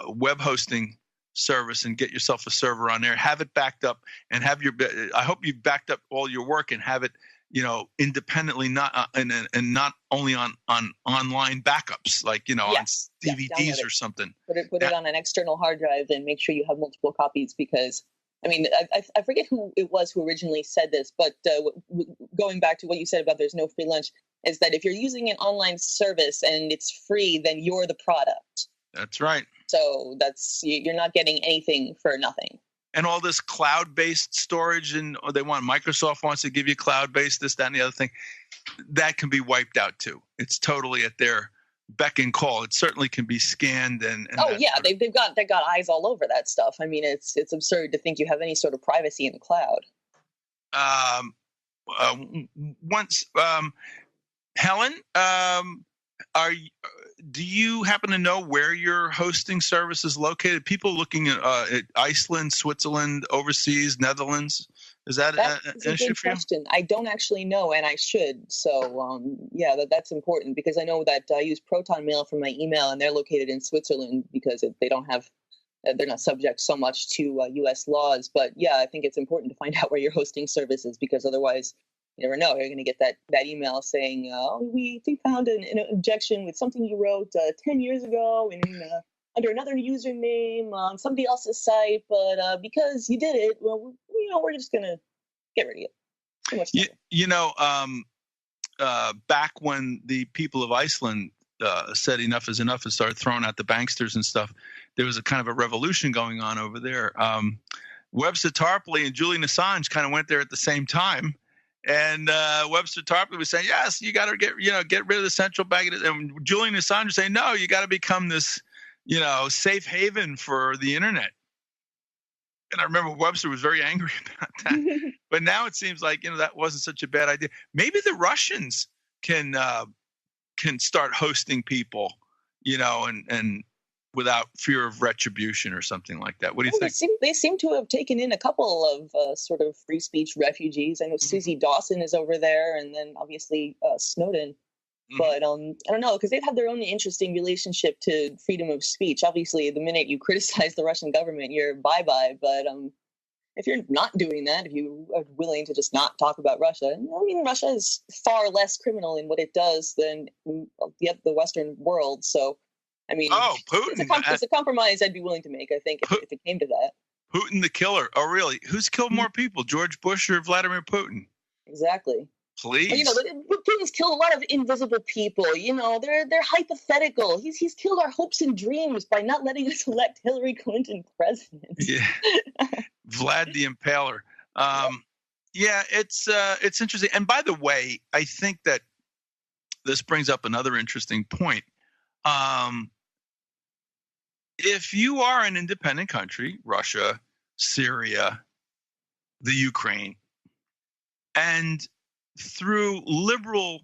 web hosting service and get yourself a server on there, have it backed up, and I hope you've backed up all your work and have it, independently, not and not only on online backups, like, on DVDs or something. Put it on an external hard drive and make sure you have multiple copies, because I mean, I forget who it was who originally said this, but going back to what you said about there's no free lunch, is that if you're using an online service and it's free, then you're the product. That's right. So you're not getting anything for nothing. And all this cloud-based storage, and Microsoft wants to give you cloud-based this, that, and the other thing, that can be wiped out too. It's totally at their beck and call. It certainly can be scanned and they've got eyes all over that stuff. I mean, it's absurd to think you have any sort of privacy in the cloud. Helen, do you happen to know where your hosting service is located? People looking at Iceland, Switzerland, overseas, Netherlands. Is that an issue for you? Question. I don't actually know, and I should. So, that's important, because I know that I use Proton Mail for my email, and they're located in Switzerland because they're not subject so much to U.S. laws. But yeah, I think it's important to find out where your hosting service is, because otherwise, you never know. You're going to get that email saying, we found an objection with something you wrote 10 years ago under another username on somebody else's site, but because you did it, well, we're just going to get rid of it. Too much time. Back when the people of Iceland said enough is enough and started throwing out the banksters and stuff, there was a kind of a revolution going on over there. Webster Tarpley and Julian Assange kind of went there at the same time. And Webster Tarpley was saying, yes, you got to get rid of the central bank. And Julian Assange was saying, no, you got to become this, safe haven for the internet. And I remember Webster was very angry about that. But now it seems like, that wasn't such a bad idea. Maybe the Russians can start hosting people, and without fear of retribution or something like that. What do you think? They seem to have taken in a couple of sort of free speech refugees. I know Susie Dawson is over there, and then obviously Snowden. Mm-hmm. But I don't know, because they've had their own interesting relationship to freedom of speech. Obviously, the minute you criticize the Russian government, you're bye-bye. But if you're not doing that, if you are willing to just not talk about Russia, I mean, Russia is far less criminal in what it does than the Western world. So, I mean, Putin. It's a compromise I'd be willing to make, I think, if it came to that. Putin the killer. Oh, really? Who's killed more people, George Bush or Vladimir Putin? Exactly. Please. Putin's killed a lot of invisible people. They're hypothetical. He's killed our hopes and dreams by not letting us elect Hillary Clinton president. Yeah. Vlad the Impaler. It's interesting. And by the way, I think that this brings up another interesting point. If you are an independent country, Russia, Syria, the Ukraine, and through liberal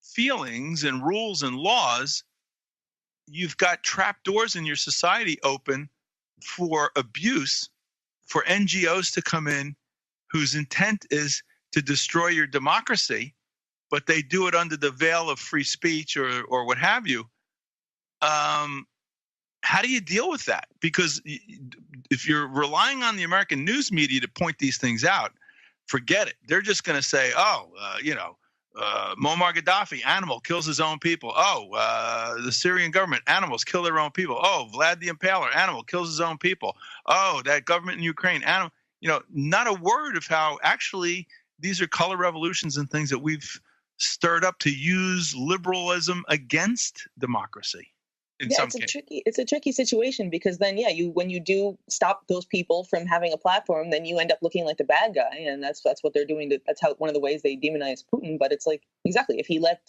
feelings and rules and laws, you've got trapdoors in your society open for abuse, for NGOs to come in whose intent is to destroy your democracy, but they do it under the veil of free speech or what have you. How do you deal with that? Because if you're relying on the American news media to point these things out, forget it. They're just going to say, Muammar Gaddafi, animal, kills his own people. Oh, the Syrian government, animals kill their own people. Oh, Vlad the Impaler, animal, kills his own people. Oh, that government in Ukraine, animal. Not a word of how actually these are color revolutions and things that we've stirred up to use liberalism against democracy. It's a tricky situation, because then, when you do stop those people from having a platform, then you end up looking like the bad guy, and that's what they're doing. That's how one of the ways they demonize Putin. But it's like, exactly, if he let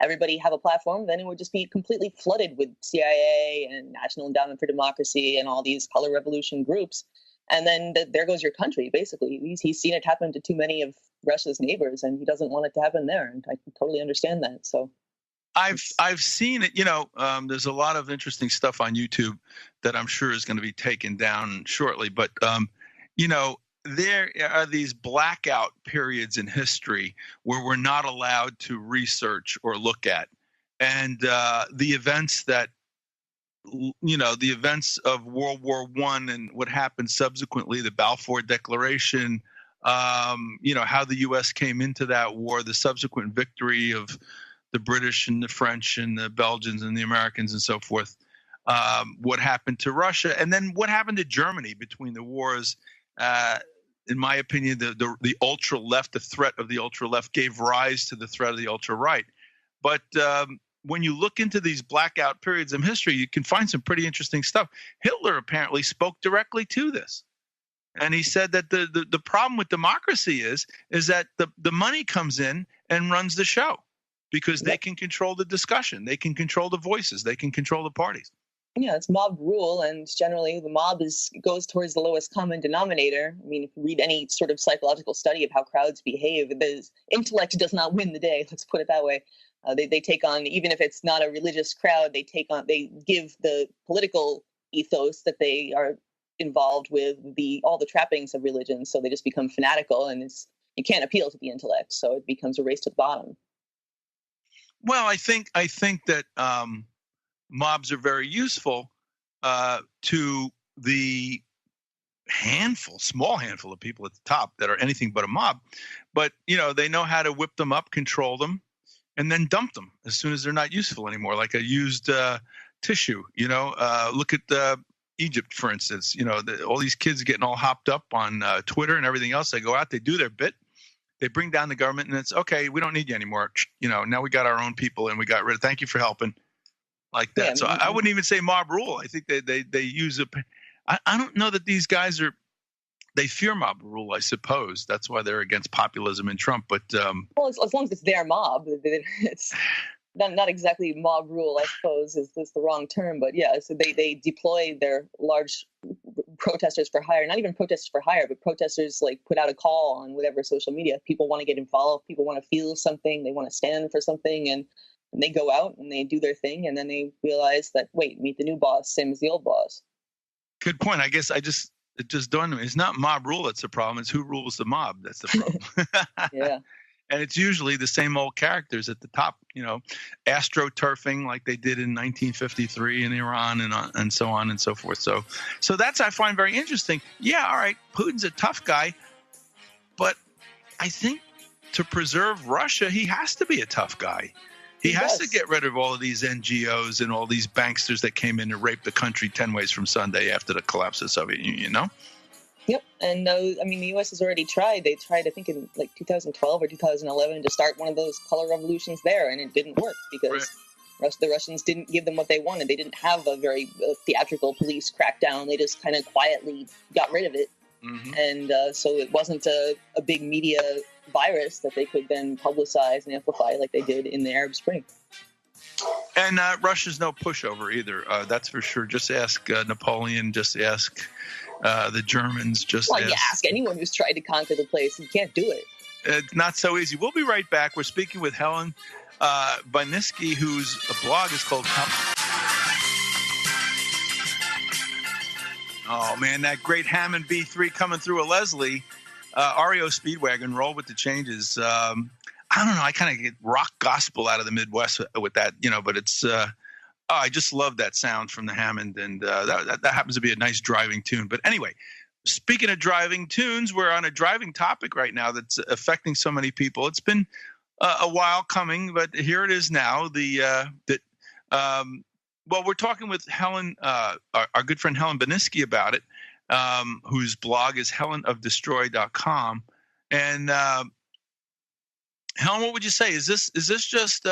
everybody have a platform, then it would just be completely flooded with CIA and National Endowment for Democracy and all these color revolution groups, and then there goes your country. Basically, he's seen it happen to too many of Russia's neighbors, and he doesn't want it to happen there. And I can totally understand that. So. I've seen it. There's a lot of interesting stuff on YouTube that I'm sure is going to be taken down shortly. But there are these blackout periods in history where we're not allowed to research or look at, and the events of World War I and what happened subsequently, the Balfour Declaration. How the U.S. came into that war, the subsequent victory of the British and the French and the Belgians and the Americans and so forth, what happened to Russia, and then what happened to Germany between the wars. In my opinion, the ultra left, the threat of the ultra left gave rise to the threat of the ultra right. But when you look into these blackout periods in history, you can find some pretty interesting stuff. Hitler apparently spoke directly to this. And he said that the problem with democracy is that the money comes in and runs the show, because they can control the discussion, they can control the voices, they can control the parties. Yeah, it's mob rule, and generally the mob goes towards the lowest common denominator. I mean, if you read any sort of psychological study of how crowds behave, the intellect does not win the day. Let's put it that way. They take on, even if it's not a religious crowd, they give the political ethos that they are involved with all the trappings of religion. So they just become fanatical, and you can't appeal to the intellect. So it becomes a race to the bottom. Well, I think that mobs are very useful to the small handful of people at the top that are anything but a mob. But, they know how to whip them up, control them, and then dump them as soon as they're not useful anymore, like a used tissue. Look at Egypt, for instance. All these kids getting all hopped up on Twitter and everything else. They go out, they do their bit. They bring down the government, and it's okay. We don't need you anymore. Now we got our own people, and we got rid of. Thank you for helping, like that. Yeah, so I wouldn't even say mob rule. I think they use it. I don't know that these guys they fear mob rule. I suppose that's why they're against populism and Trump. But well, as long as it's their mob, it's not exactly mob rule. I suppose is the wrong term, but yeah. So they deploy their large protesters for hire, not even protesters for hire, but protesters put out a call on whatever social media. People want to get involved. People want to feel something. They want to stand for something, and they go out and they do their thing, and then they realize that, wait, meet the new boss, same as the old boss. Good point. I guess it just dawned on me. It's not mob rule that's the problem. It's who rules the mob that's the problem. Yeah. And it's usually the same old characters at the top, astroturfing like they did in 1953 in Iran and so on and so forth. So that's, I find very interesting. Yeah, all right, Putin's a tough guy, but I think to preserve Russia, he has to be a tough guy. He has to get rid of all of these NGOs and all these banksters that came in to rape the country 10 ways from Sunday after the collapse of the Soviet Union, Yep. And the U.S. has already tried. They tried, I think, in 2012 or 2011 to start one of those color revolutions there, and it didn't work because the Russians didn't give them what they wanted. They didn't have a very theatrical police crackdown. They just kind of quietly got rid of it. Mm-hmm. And so it wasn't a big media virus that they could then publicize and amplify like they did in the Arab Spring. And Russia's no pushover either. That's for sure. Just ask Napoleon. Just ask the Germans. You ask anyone who's tried to conquer the place. You can't do it. It's not so easy. We'll be right back. We're speaking with Helen Baniski, whose blog is called Oh, man, that great Hammond B3 coming through a Leslie. REO Speedwagon, roll with the changes. I don't know. I kind of get rock gospel out of the Midwest with that, but it's I just love that sound from the Hammond, and that happens to be a nice driving tune. But anyway, speaking of driving tunes, we're on a driving topic right now that's affecting so many people. It's been a while coming, but here it is now. Well, we're talking with Helen, our good friend Helen Beniski about it, whose blog is helenofdestroy.com. And Helen, what would you say? Is this just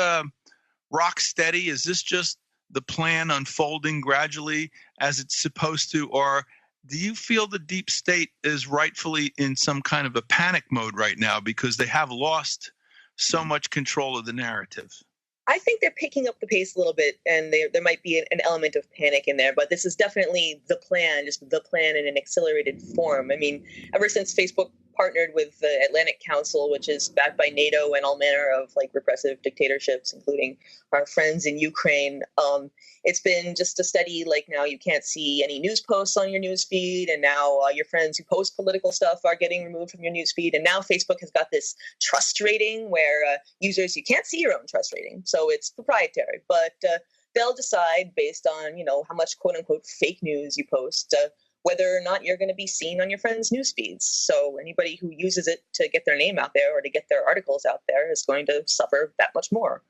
rock steady? Is this just the plan unfolding gradually as it's supposed to, or do you feel the deep state is rightfully in some kind of a panic mode right now because they have lost so much control of the narrative? I think they're picking up the pace a little bit, and there might be an element of panic in there, but this is definitely the plan, just the plan in an accelerated form. I mean, ever since Facebook partnered with the Atlantic Council, which is backed by NATO and all manner of like repressive dictatorships, including our friends in Ukraine, it's been just a steady, like, now you can't see any news posts on your news feed, and now your friends who post political stuff are getting removed from your news feed, and now Facebook has got this trust rating where users, you can't see your own trust rating, so it's proprietary, but they'll decide based on, you know, how much quote-unquote fake news you post, whether or not you're going to be seen on your friends' news feeds. So anybody who uses it to get their name out there or to get their articles out there is going to suffer that much more.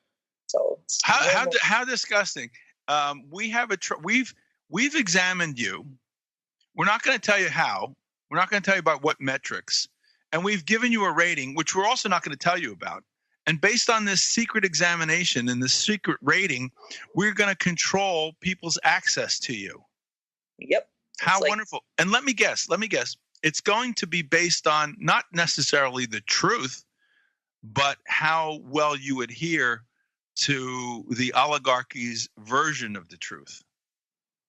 So how disgusting. We've examined you. We're not going to tell you how. We're not going to tell you about what metrics. And we've given you a rating, which we're also not going to tell you about. And based on this secret examination and this secret rating, we're going to control people's access to you. Yep. How wonderful. And let me guess. It's going to be based on not necessarily the truth, but how well you adhere to the oligarchy's version of the truth.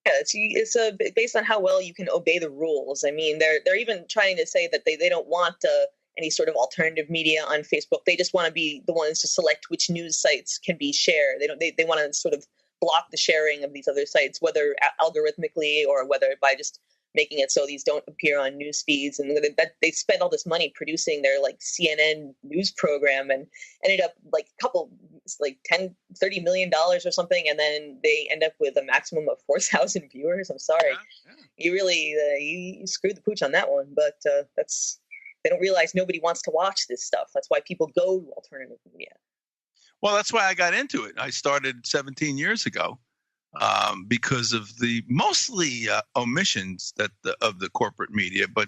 Yeah, it's based on how well you can obey the rules. I mean, they're even trying to say that they don't want any sort of alternative media on Facebook. They just want to be the ones to select which news sites can be shared. They want to sort of block the sharing of these other sites, whether algorithmically or whether by just making it so these don't appear on news feeds. And that they spent all this money producing their like CNN news program and ended up like $10-30 million or something, and then they end up with a maximum of 4,000 viewers. I'm sorry, you really you screwed the pooch on that one. But they don't realize nobody wants to watch this stuff. That's why people go to alternative media. Well, that's why I got into it. I started 17 years ago because of the mostly omissions of the corporate media, but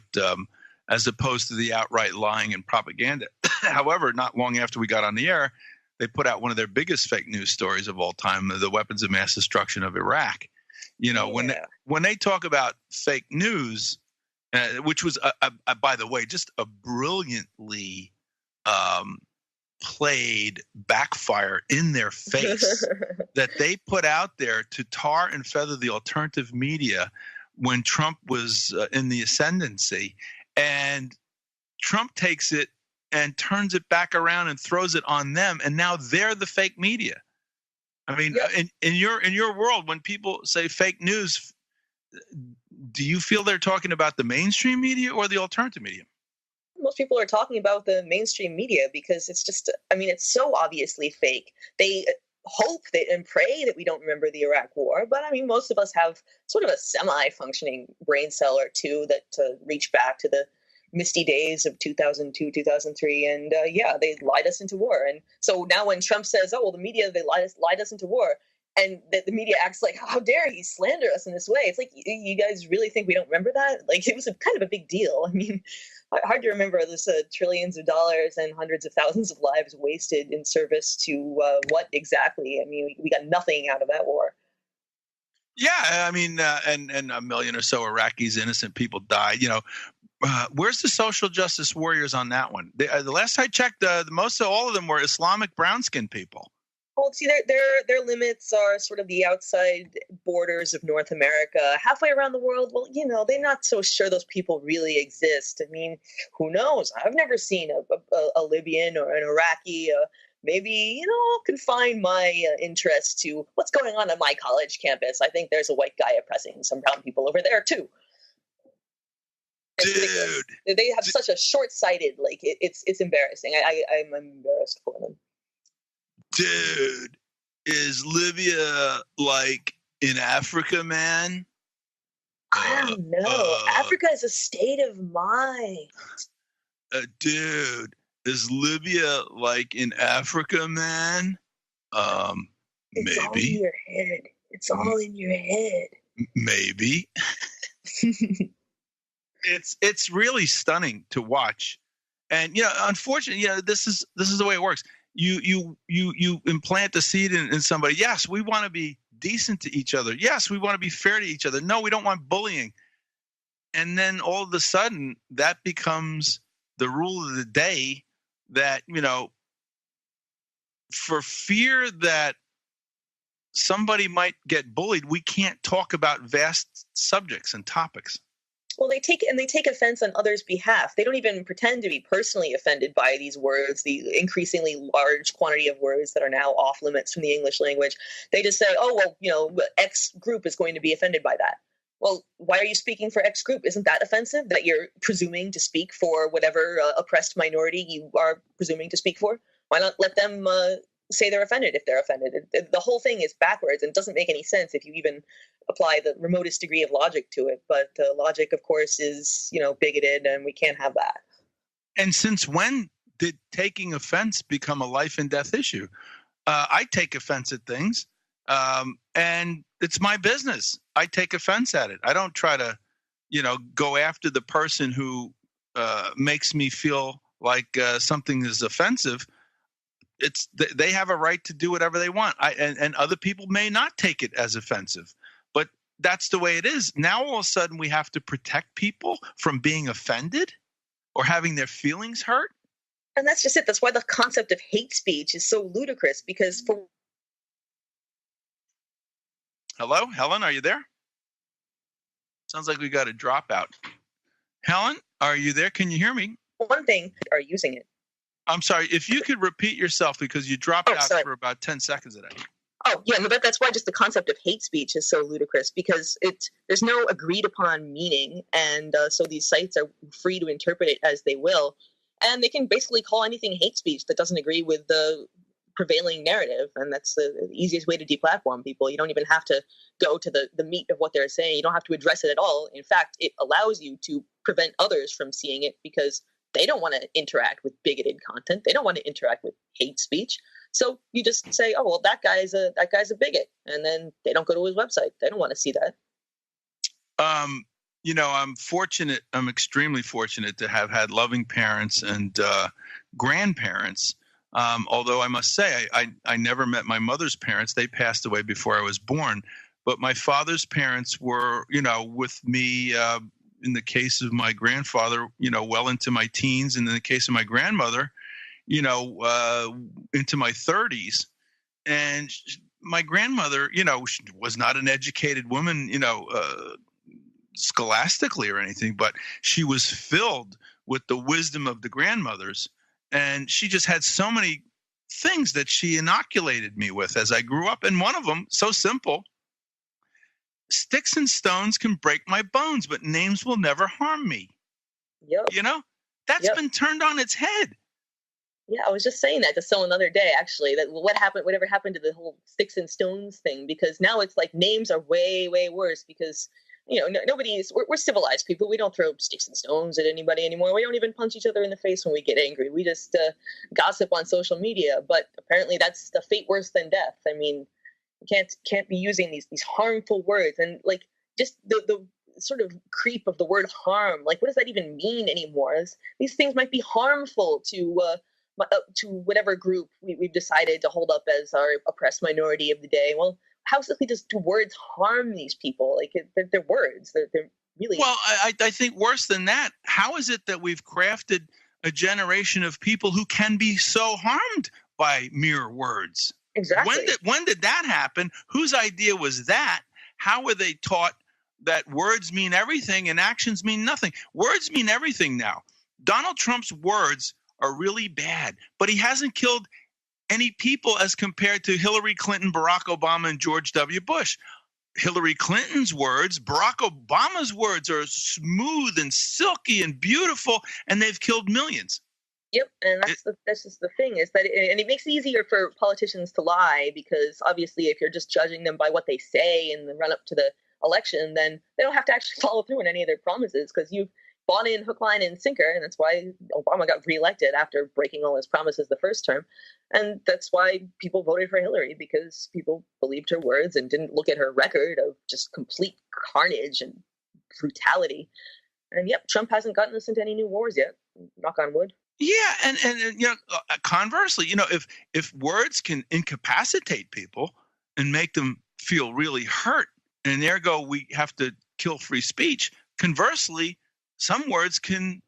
as opposed to the outright lying and propaganda. However, not long after we got on the air, they put out one of their biggest fake news stories of all time, the weapons of mass destruction of Iraq. You know, when they talk about fake news, which was, by the way, just a brilliantly played backfire in their face that they put out there to tar and feather the alternative media when Trump was in the ascendancy. And Trump takes it and turns it back around and throws it on them. And now they're the fake media. I mean, in your world, when people say fake news, do you feel they're talking about the mainstream media or the alternative media? Most people are talking about the mainstream media because it's just, I mean, it's so obviously fake. They hope and pray that we don't remember the Iraq War, but I mean, most of us have sort of a semi-functioning brain cell or two that to reach back to the misty days of 2002, 2003, and they lied us into war. And so now when Trump says, "Oh well, the media they lied us into war," and the media acts like, "How dare he slander us in this way?" It's like, you guys really think we don't remember that? Like, it was kind of a big deal. I mean, hard to remember this trillions of dollars and hundreds of thousands of lives wasted in service to what exactly? I mean, we got nothing out of that war. Yeah, I mean, and a million or so Iraqis, innocent people died. You know, where's the social justice warriors on that one? The last I checked, most of all of them were Islamic brown-skinned people. Well, see, their limits are sort of the outside borders of North America. Halfway around the world, well, you know, they're not so sure those people really exist. I mean, who knows? I've never seen a Libyan or an Iraqi. Maybe, you know, I'll confine my interest to what's going on my college campus. I think there's a white guy oppressing some brown people over there, too. Dude. They have such a short-sighted, like, it's embarrassing. I'm embarrassed for them. Dude, is Libya like in Africa, man? I don't know. Africa is a state of mind. Dude, Is Libya like in Africa, man? It's all in Maybe. your head. It's all in your head. Maybe. It's really stunning to watch. And unfortunately, this is the way it works. You implant the seed in somebody. Yes, we want to be decent to each other. Yes, we want to be fair to each other. No, we don't want bullying. And then all of a sudden, that becomes the rule of the day. That for fear that somebody might get bullied, we can't talk about vast subjects and topics. Well, they take offense on others' behalf. They don't even pretend to be personally offended by these words, the increasingly large quantity of words that are now off limits from the English language. They just say, oh, well, X group is going to be offended by that. Well, why are you speaking for X group? Isn't that offensive that you're presuming to speak for whatever oppressed minority you are presuming to speak for? Why not let them say they're offended if they're offended? The whole thing is backwards and doesn't make any sense if you even apply the remotest degree of logic to it. But logic, of course, is, bigoted, and we can't have that. And since when did taking offense become a life and death issue? I take offense at things, and it's my business. I take offense at it. I don't try to, go after the person who makes me feel like something is offensive. They have a right to do whatever they want. And other people may not take it as offensive, but that's the way it is. Now all of a sudden we have to protect people from being offended or having their feelings hurt. And that's just it. That's why the concept of hate speech is so ludicrous, because Hello, Helen, are you there? Sounds like we got a dropout. Helen, are you there? Can you hear me? One thing, are using it. I'm sorry, if you could repeat yourself, because you dropped out for about 10 seconds of that. Oh, yeah, no, that's why just the concept of hate speech is so ludicrous, because there's no agreed upon meaning, and so these sites are free to interpret it as they will, and they can basically call anything hate speech that doesn't agree with the prevailing narrative, and that's the easiest way to deplatform people. You don't even have to go to the meat of what they're saying. You don't have to address it at all. In fact, it allows you to prevent others from seeing it, because they don't want to interact with bigoted content. They don't want to interact with hate speech. So you just say, oh, well, that guy's a bigot. And then they don't go to his website. They don't want to see that. I'm fortunate. I'm extremely fortunate to have had loving parents and grandparents. Although I must say, I never met my mother's parents. They passed away before I was born. But my father's parents were, with me in the case of my grandfather, well into my teens. And in the case of my grandmother, into my 30s. And my grandmother, was not an educated woman, scholastically or anything, but she was filled with the wisdom of the grandmothers. And she just had so many things that she inoculated me with as I grew up. And one of them, so simple: sticks and stones can break my bones, but names will never harm me. Yep. That's been turned on its head. Yeah, I was just saying that to someone the other day, actually, that whatever happened to the whole sticks and stones thing, because now it's like names are way, way worse, because, we're civilized people. We don't throw sticks and stones at anybody anymore. We don't even punch each other in the face when we get angry. We just gossip on social media. But apparently that's the fate worse than death. I mean, you can't be using these harmful words, and like just the sort of creep of the word harm. Like, what does that even mean anymore? These things might be harmful to whatever group we've decided to hold up as our oppressed minority of the day. Well, how simply do words harm these people? Like, they're words. They're really... Well, I think worse than that, how is it that we've crafted a generation of people who can be so harmed by mere words? Exactly. When did that happen? Whose idea was that? How were they taught that words mean everything and actions mean nothing? Words mean everything now. Donald Trump's words are really bad, but he hasn't killed any people as compared to Hillary Clinton, Barack Obama, and George W. Bush. Hillary Clinton's words, Barack Obama's words are smooth and silky and beautiful, and they've killed millions. Yep, and that's just the thing, is that it makes it easier for politicians to lie, because obviously if you're just judging them by what they say in the run-up to the election, then they don't have to actually follow through on any of their promises, because you've bought in hook, line, and sinker, and that's why Obama got reelected after breaking all his promises the first term. And that's why people voted for Hillary, because people believed her words and didn't look at her record of just complete carnage and brutality. And yep, Trump hasn't gotten us into any new wars yet. Knock on wood. Yeah, and conversely, if words can incapacitate people and make them feel really hurt, and ergo we have to kill free speech. Conversely, some words can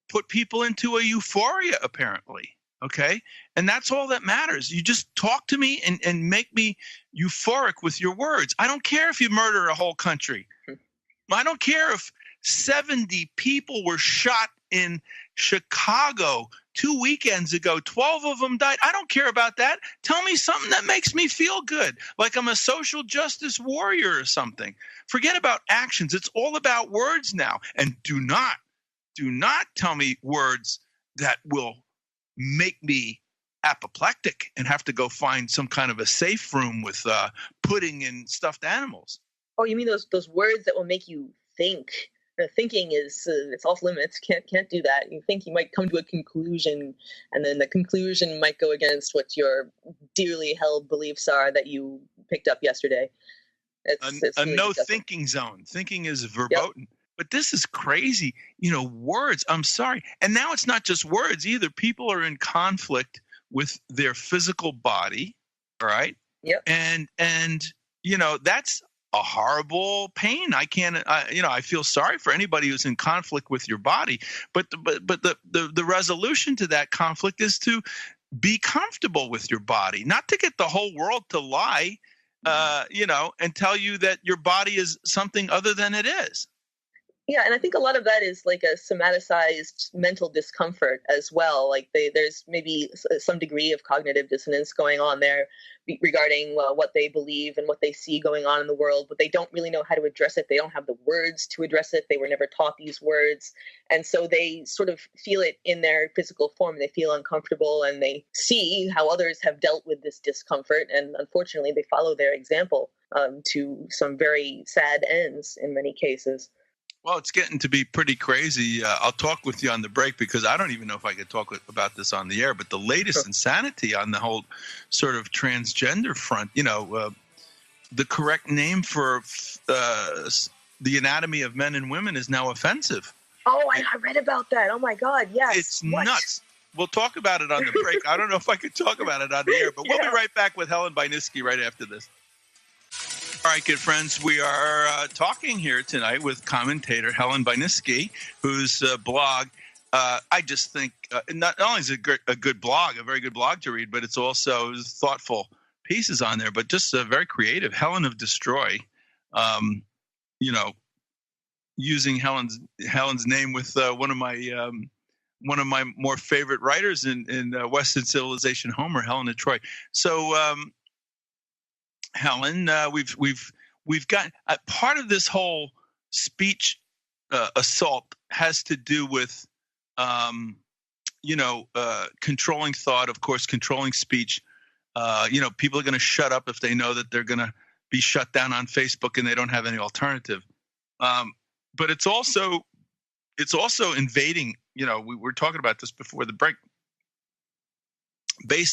put people into a euphoria, apparently. Okay, and that's all that matters. You just talk to me and make me euphoric with your words. I don't care if you murder a whole country. I don't care if 70 people were shot in Chicago 2 weekends ago. 12 of them died. I don't care about that. Tell me something that makes me feel good, like I'm a social justice warrior or something. Forget about actions. It's all about words now. And do not tell me words that will make me apoplectic and have to go find some kind of a safe room with pudding and stuffed animals. Oh, you mean those words that will make you think? Thinking is it's off limits. Can't do that. You think you might come to a conclusion, and then the conclusion might go against what your dearly held beliefs are that you picked up yesterday. It's a really no disgusting. thinking zone. Thinking is verboten. Yep. But this is crazy. Words. I'm sorry. And now it's not just words either. People are in conflict with their physical body. All right. Yep. And that's a horrible pain. I feel sorry for anybody who's in conflict with your body, but the resolution to that conflict is to be comfortable with your body, not to get the whole world to lie, and tell you that your body is something other than it is. Yeah, and I think a lot of that is like a somaticized mental discomfort as well. Like there's maybe some degree of cognitive dissonance going on there regarding what they believe and what they see going on in the world, but they don't really know how to address it. They don't have the words to address it. They were never taught these words. And so they sort of feel it in their physical form. They feel uncomfortable, and they see how others have dealt with this discomfort. And unfortunately, they follow their example to some very sad ends in many cases. Well, it's getting to be pretty crazy. I'll talk with you on the break because I don't even know if I could talk about this on the air. But the latest insanity on the whole sort of transgender front, the correct name for the anatomy of men and women is now offensive. Oh, I read about that. Oh, my God. Yes. It's nuts. We'll talk about it on the break. I don't know if I could talk about it on the air, but we'll be right back with Helen Bajnitsky right after this. All right, good friends, we are talking here tonight with commentator Helen Bajnitsky, whose blog, I just think, not only is it a good blog, a very good blog to read, but it's also thoughtful pieces on there, but just very creative. Helen of desTroy, using Helen's name with one of my more favorite writers in Western civilization, Homer, Helen of Troy. So. Helen, we've got part of this whole speech assault has to do with, controlling thought, of course, controlling speech. People are going to shut up if they know that they're going to be shut down on Facebook and they don't have any alternative. But it's also invading. We were talking about this before the break. We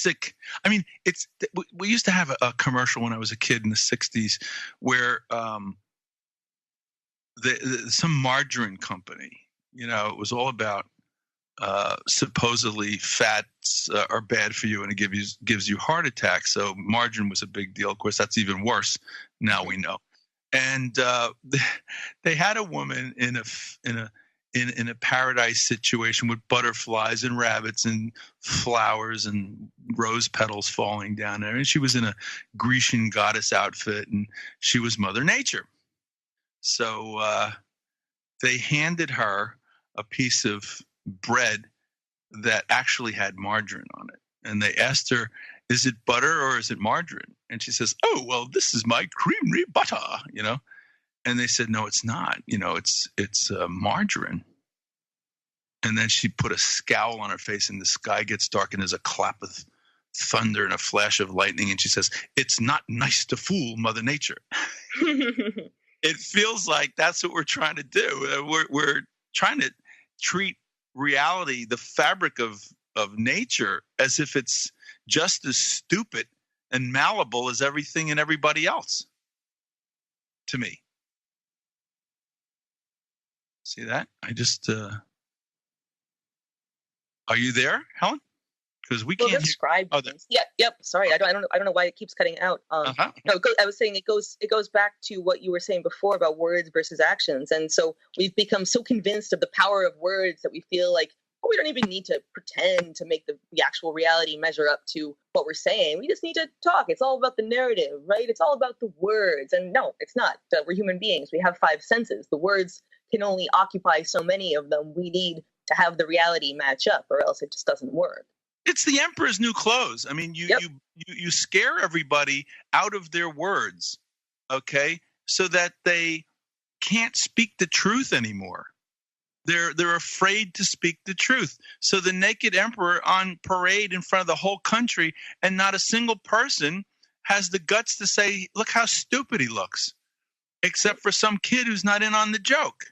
used to have a commercial when I was a kid in the 60s where some margarine company, it was all about supposedly fats are bad for you and it gives you heart attacks. So margarine was a big deal. Of course, that's even worse. Now we know. And they had a woman in a paradise situation with butterflies and rabbits and flowers and rose petals falling down there. And she was in a Grecian goddess outfit and she was Mother Nature. So they handed her a piece of bread that actually had margarine on it. And they asked her, is it butter or is it margarine? And she says, oh, well, this is my creamy butter, And they said, no, it's not. It's margarine. And then she put a scowl on her face and the sky gets dark and there's a clap of thunder and a flash of lightning. And she says, it's not nice to fool Mother Nature. It feels like that's what we're trying to do. We're trying to treat reality, the fabric of nature, as if it's just as stupid and malleable as everything and everybody else, to me. See that? I just are you there, Helen? Because we can't describe hear. things. Yeah, yep. Sorry, I don't know why it keeps cutting out. No, I was saying it goes back to what you were saying before about words versus actions, and so we've become so convinced of the power of words that we feel like, oh, we don't even need to pretend to make the actual reality measure up to what we're saying. We just need to talk. It's all about the narrative, right? It's all about the words, and no, it's not. We're human beings. We have 5 senses. The words can only occupy so many of them. We need to have the reality match up, or else it just doesn't work. It's the emperor's new clothes. I mean, you scare everybody out of their words, okay, so that they can't speak the truth anymore. They're afraid to speak the truth. So the naked emperor on parade in front of the whole country, and not a single person has the guts to say, look how stupid he looks, except for some kid who's not in on the joke.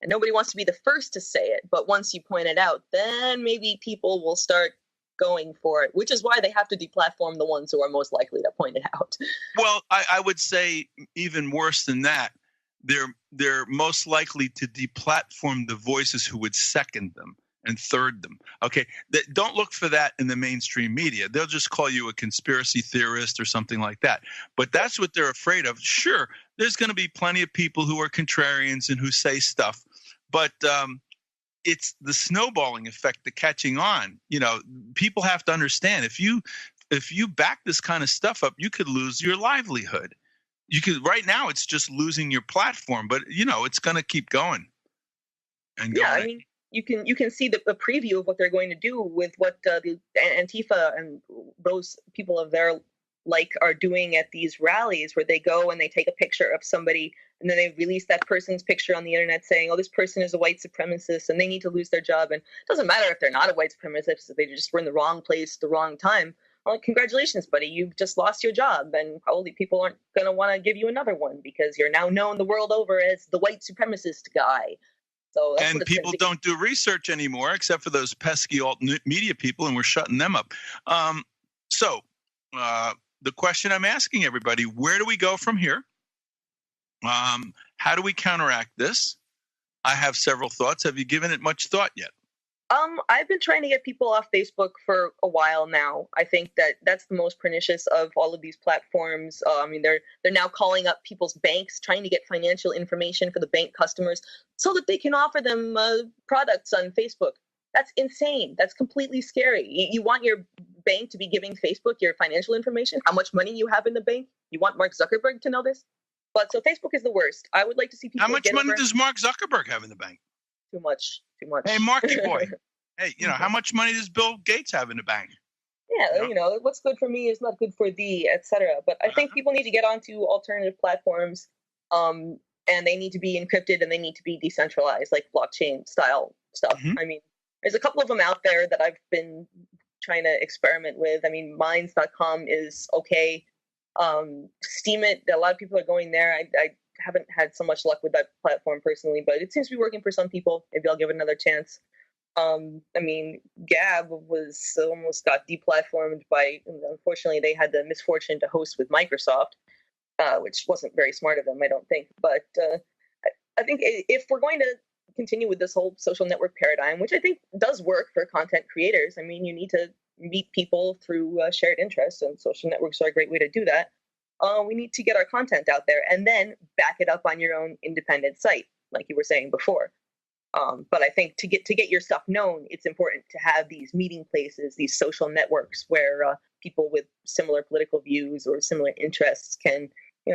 And nobody wants to be the first to say it. But once you point it out, then maybe people will start going for it, which is why they have to deplatform the ones who are most likely to point it out. Well, I would say even worse than that. They're most likely to deplatform the voices who would second them and third them. Okay, don't look for that in the mainstream media. They'll just call you a conspiracy theorist or something like that. But that's what they're afraid of. Sure, there's going to be plenty of people who are contrarians and who say stuff, but it's the snowballing effect, the catching on. You know, people have to understand, if you back this kind of stuff up, you could lose your livelihood. You could, right now it's just losing your platform, but you know, it's going to keep going and going. Yeah, I mean, you can see the preview of what they're going to do with what the Antifa and those people of their like are doing at these rallies, where they go and they take a picture of somebody and then they release that person's picture on the internet saying, oh, this person is a white supremacist and they need to lose their job. And it doesn't matter if they're not a white supremacist, if they just were in the wrong place at the wrong time. Well, congratulations, buddy. You've just lost your job, and probably people aren't going to want to give you another one because you're now known the world over as the white supremacist guy. So that's and people don't do research anymore, except for those pesky alt media people, and we're shutting them up. So the question I'm asking everybody, where do we go from here? How do we counteract this? I have several thoughts. Have you given it much thought yet? I've been trying to get people off Facebook for a while now. I think that's the most pernicious of all of these platforms. I mean, they're now calling up people's banks, trying to get financial information for the bank customers so that they can offer them products on Facebook. That's insane. That's completely scary. You want your bank to be giving Facebook your financial information, how much money you have in the bank? You want Mark Zuckerberg to know this? But so Facebook is the worst. I would like to see people. How much money does Mark Zuckerberg have in the bank? Too much. Hey, Marky boy. Hey, you know, how much money does Bill Gates have in the bank? Yeah, you know, what's good for me is not good for thee, etc. But I think people need to get onto alternative platforms, and they need to be encrypted and they need to be decentralized, like blockchain style stuff. I mean, there's a couple of them out there that I've been trying to experiment with. I mean, Minds.com is okay. Steemit, a lot of people are going there. I haven't had so much luck with that platform personally, but it seems to be working for some people. Maybe I'll give it another chance. I mean, Gab almost got deplatformed by, unfortunately, they had the misfortune to host with Microsoft, which wasn't very smart of them, I don't think. But I think if we're going to continue with this whole social network paradigm, which I think does work for content creators, I mean, you need to meet people through shared interests, and social networks are a great way to do that. We need to get our content out there and then back it up on your own independent site, like you were saying before. But I think to get your stuff known, it's important to have these meeting places, these social networks where people with similar political views or similar interests can,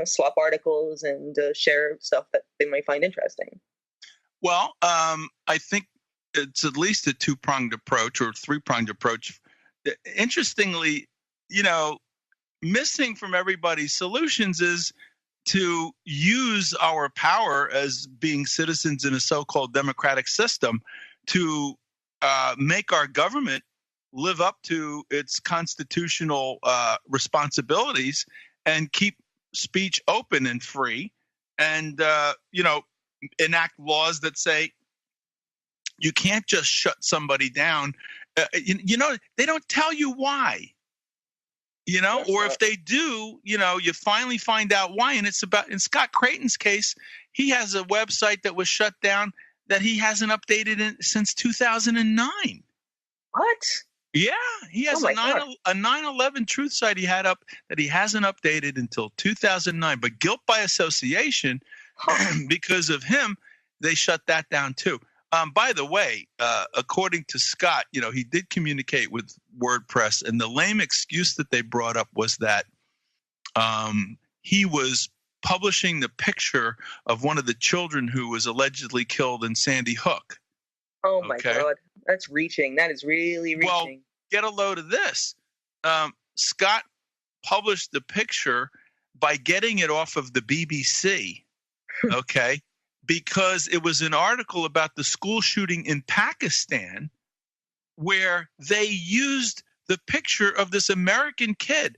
swap articles and share stuff that they might find interesting. Well, I think it's at least a two-pronged approach or three-pronged approach. Interestingly, missing from everybody's solutions is to use our power as being citizens in a so-called democratic system to make our government live up to its constitutional responsibilities and keep speech open and free, and enact laws that say You can't just shut somebody down. They don't tell you why. Or if they do, you finally find out why. And it's about, in Scott Creighton's case, he has a website that was shut down that he hasn't updated since 2009. What? Yeah, he has a 9/11 truth site he had up that he hasn't updated until 2009. But guilt by association, because of him, they shut that down too. By the way, according to Scott, he did communicate with WordPress, and the lame excuse that they brought up was that he was publishing the picture of one of the children who was allegedly killed in Sandy Hook. Oh my God, that's reaching. That is really reaching. Well, get a load of this. Scott published the picture by getting it off of the BBC, okay, because it was an article about the school shooting in Pakistan where they used the picture of this American kid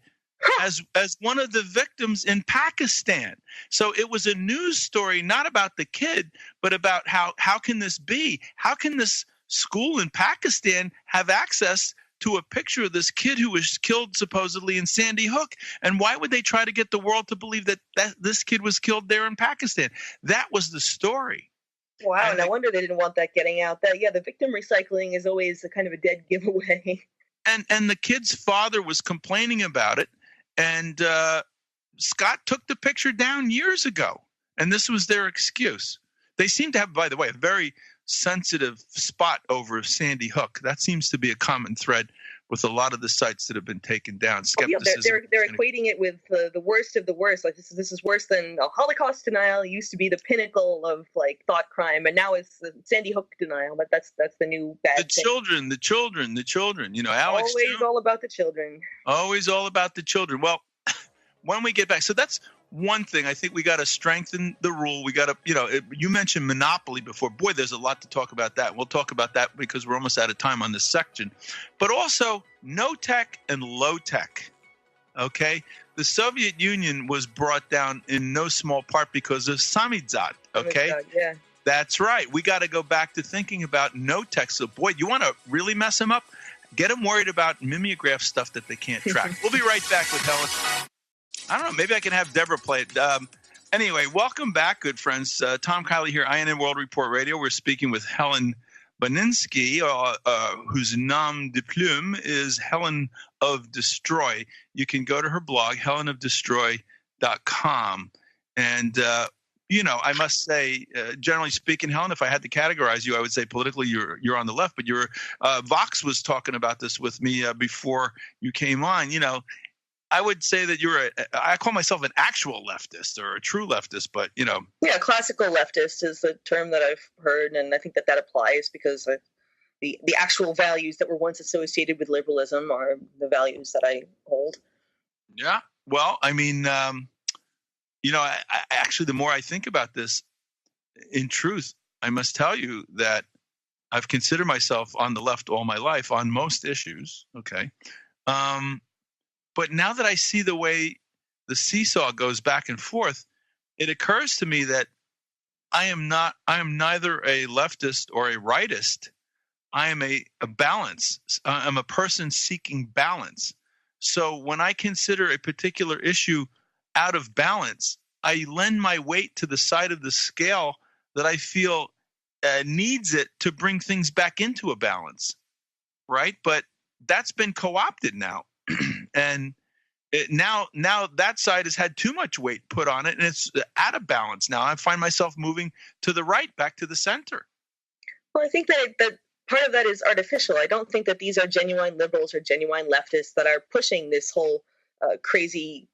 as one of the victims in Pakistan. So it was a news story, not about the kid, but about how can this be? How can this school in Pakistan have access to a picture of this kid who was killed supposedly in Sandy Hook? And why would they try to get the world to believe that this kid was killed there in Pakistan? That was the story. Wow, no wonder they didn't want that getting out. The victim recycling is always a kind of a dead giveaway. And the kid's father was complaining about it. And Scott took the picture down years ago, and this was their excuse. They seem to have, by the way, a very sensitive spot over Sandy Hook. That seems to be a common thread with a lot of the sites that have been taken down. Skepticism. They're equating it with the worst of the worst. Like this is worse than Holocaust denial. It used to be the pinnacle of like thought crime, and now it's the Sandy Hook denial. But that's the new bad thing. The children. Alex. Always all about the children. Always all about the children. Well, when we get back, so that's one thing. I think we got to strengthen the rule. We got to, you mentioned monopoly before. Boy, there's a lot to talk about that. We'll talk about that because we're almost out of time on this section. But also no tech and low tech. Okay. The Soviet Union was brought down in no small part because of Samizdat. Okay. Yeah. That's right. We got to go back to thinking about no tech. So boy, you want to really mess them up? Get them worried about mimeograph stuff that they can't track. We'll be right back with Helen. I don't know. Maybe I can have Deborah play it. Anyway, welcome back, good friends. Tom Kiely here, INN World Report Radio. We're speaking with Helen Baninsky, whose nom de plume is Helen of desTroy. You can go to her blog, helenofdesTroy.com. And, I must say, generally speaking, Helen, if I had to categorize you, I would say politically you're on the left. But Vox was talking about this with me before you came on. I would say that I call myself an actual leftist or a true leftist, but Yeah, classical leftist is the term that I've heard, and I think that applies because the actual values that were once associated with liberalism are the values that I hold. Yeah, well, I mean, I actually, the more I think about this, in truth, I must tell you that I've considered myself on the left all my life on most issues, okay? But now that I see the way the seesaw goes back and forth, it occurs to me that I am neither a leftist or a rightist. I am a balance. I'm a person seeking balance. So when I consider a particular issue out of balance, I lend my weight to the side of the scale that I feel needs it to bring things back into a balance, right? But that's been co-opted now. And now that side has had too much weight put on it, and it's out of balance now. I find myself moving to the right, back to the center. Well, I think that part of that is artificial. I don't think that these are genuine liberals or genuine leftists that are pushing this whole crazy,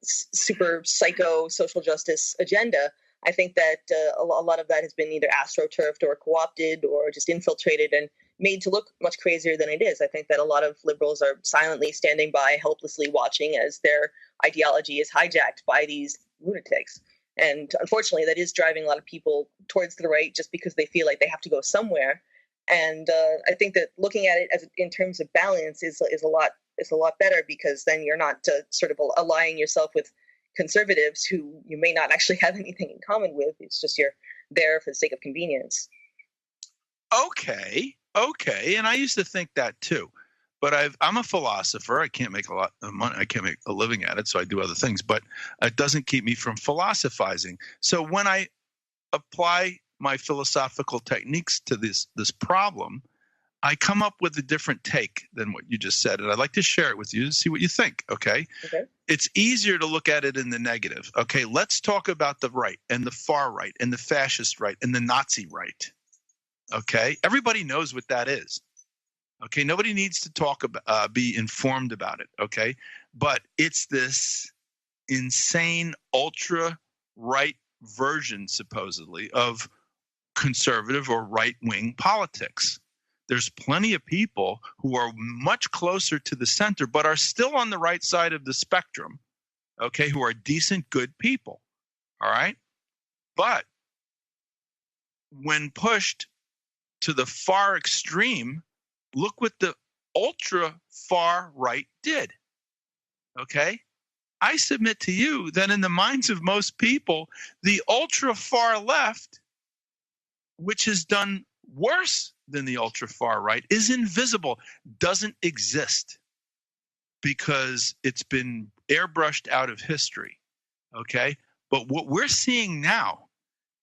super psycho social justice agenda. I think that a lot of that has been either astroturfed or co-opted or just infiltrated and made to look much crazier than it is. I think that a lot of liberals are silently standing by, helplessly watching as their ideology is hijacked by these lunatics. And unfortunately, that is driving a lot of people towards the right just because they feel like they have to go somewhere. And I think that looking at it in terms of balance is a lot better, because then you're not sort of allying yourself with conservatives who you may not actually have anything in common with. It's just you're there for the sake of convenience. Okay. And I used to think that too. But I'm a philosopher. I can't make a lot of money. I can't make a living at it, so I do other things. But it doesn't keep me from philosophizing. So when I apply my philosophical techniques to this problem, I come up with a different take than what you just said, and I'd like to share it with you and see what you think. Okay. It's easier to look at it in the negative. Okay, let's talk about the right and the far right and the fascist right and the Nazi right. Okay, everybody knows what that is. Okay, nobody needs to talk about, be informed about it. Okay, but it's this insane ultra right version, supposedly, of conservative or right wing politics. There's plenty of people who are much closer to the center, but are still on the right side of the spectrum. Okay, who are decent, good people. All right, but when pushed to the far extreme, look what the ultra far right did. Okay? I submit to you that in the minds of most people, the ultra far left, which has done worse than the ultra far right, is invisible, doesn't exist because it's been airbrushed out of history. Okay? But what we're seeing now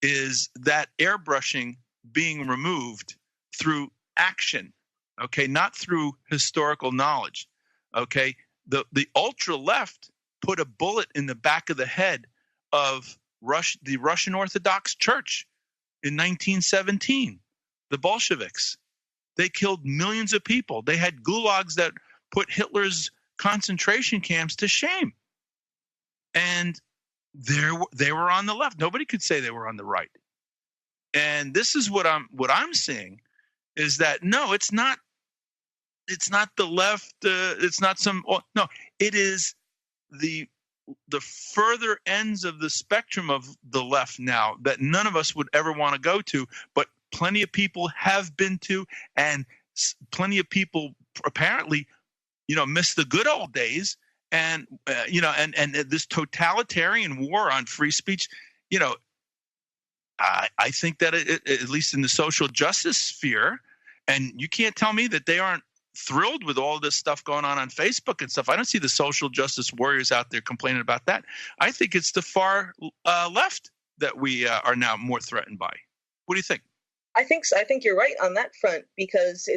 is that airbrushing being removed through action. Okay, not through historical knowledge. Okay, the ultra left put a bullet in the back of the head of the Russian Orthodox Church in 1917. The Bolsheviks. They killed millions of people. They had gulags that put Hitler's concentration camps to shame. And they were on the left. Nobody could say they were on the right. And this is what I'm seeing is that no, it's not the left. It's not no. It is the further ends of the spectrum of the left now that none of us would ever want to go to, but plenty of people have been to, and plenty of people apparently, miss the good old days, and and this totalitarian war on free speech, I think that at least in the social justice sphere, and you can't tell me that they aren't thrilled with all this stuff going on Facebook and stuff. I don't see the social justice warriors out there complaining about that. I think it's the far left that we are now more threatened by. What do you think? I think so. I think you're right on that front, because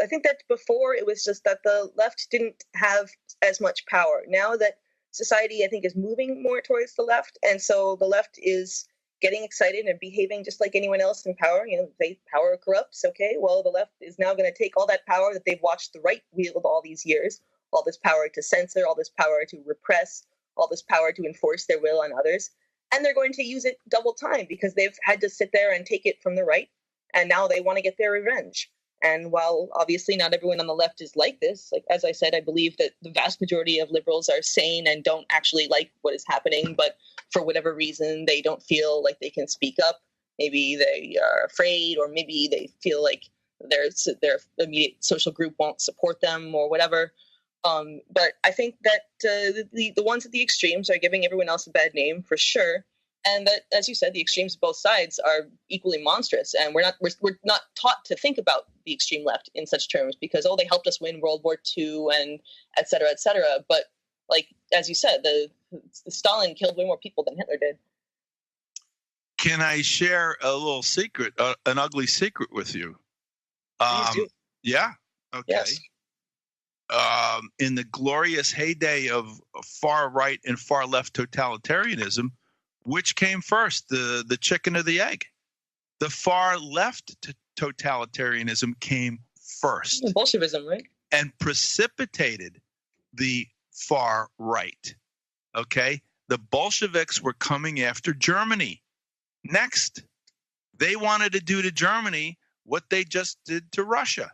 I think that before it was just that the left didn't have as much power. Now that society, I think, is moving more towards the left, and so the left is getting excited and behaving just like anyone else in power. Power corrupts. Okay, well, the left is now going to take all that power that they've watched the right wield all these years, all this power to censor, all this power to repress, all this power to enforce their will on others, and they're going to use it double time because they've had to sit there and take it from the right, and now they want to get their revenge. And while obviously not everyone on the left is like this, like as I said, I believe that the vast majority of liberals are sane and don't actually like what is happening, but for whatever reason, they don't feel like they can speak up. Maybe they are afraid, or maybe they feel like their immediate social group won't support them or whatever. But I think that the ones at the extremes are giving everyone else a bad name for sure. And that, as you said, the extremes of both sides are equally monstrous. And we're not taught to think about the extreme left in such terms because, they helped us win World War II and et cetera, et cetera. But like, as you said, the Stalin killed way more people than Hitler did. Can I share a little secret, an ugly secret with you? Please do. Yeah. Okay. Yes. In the glorious heyday of far right and far left totalitarianism, which came first, the chicken or the egg? The far left totalitarianism came first. Bolshevism, right? And precipitated the far right. Okay? The Bolsheviks were coming after Germany. Next, they wanted to do to Germany what they just did to Russia.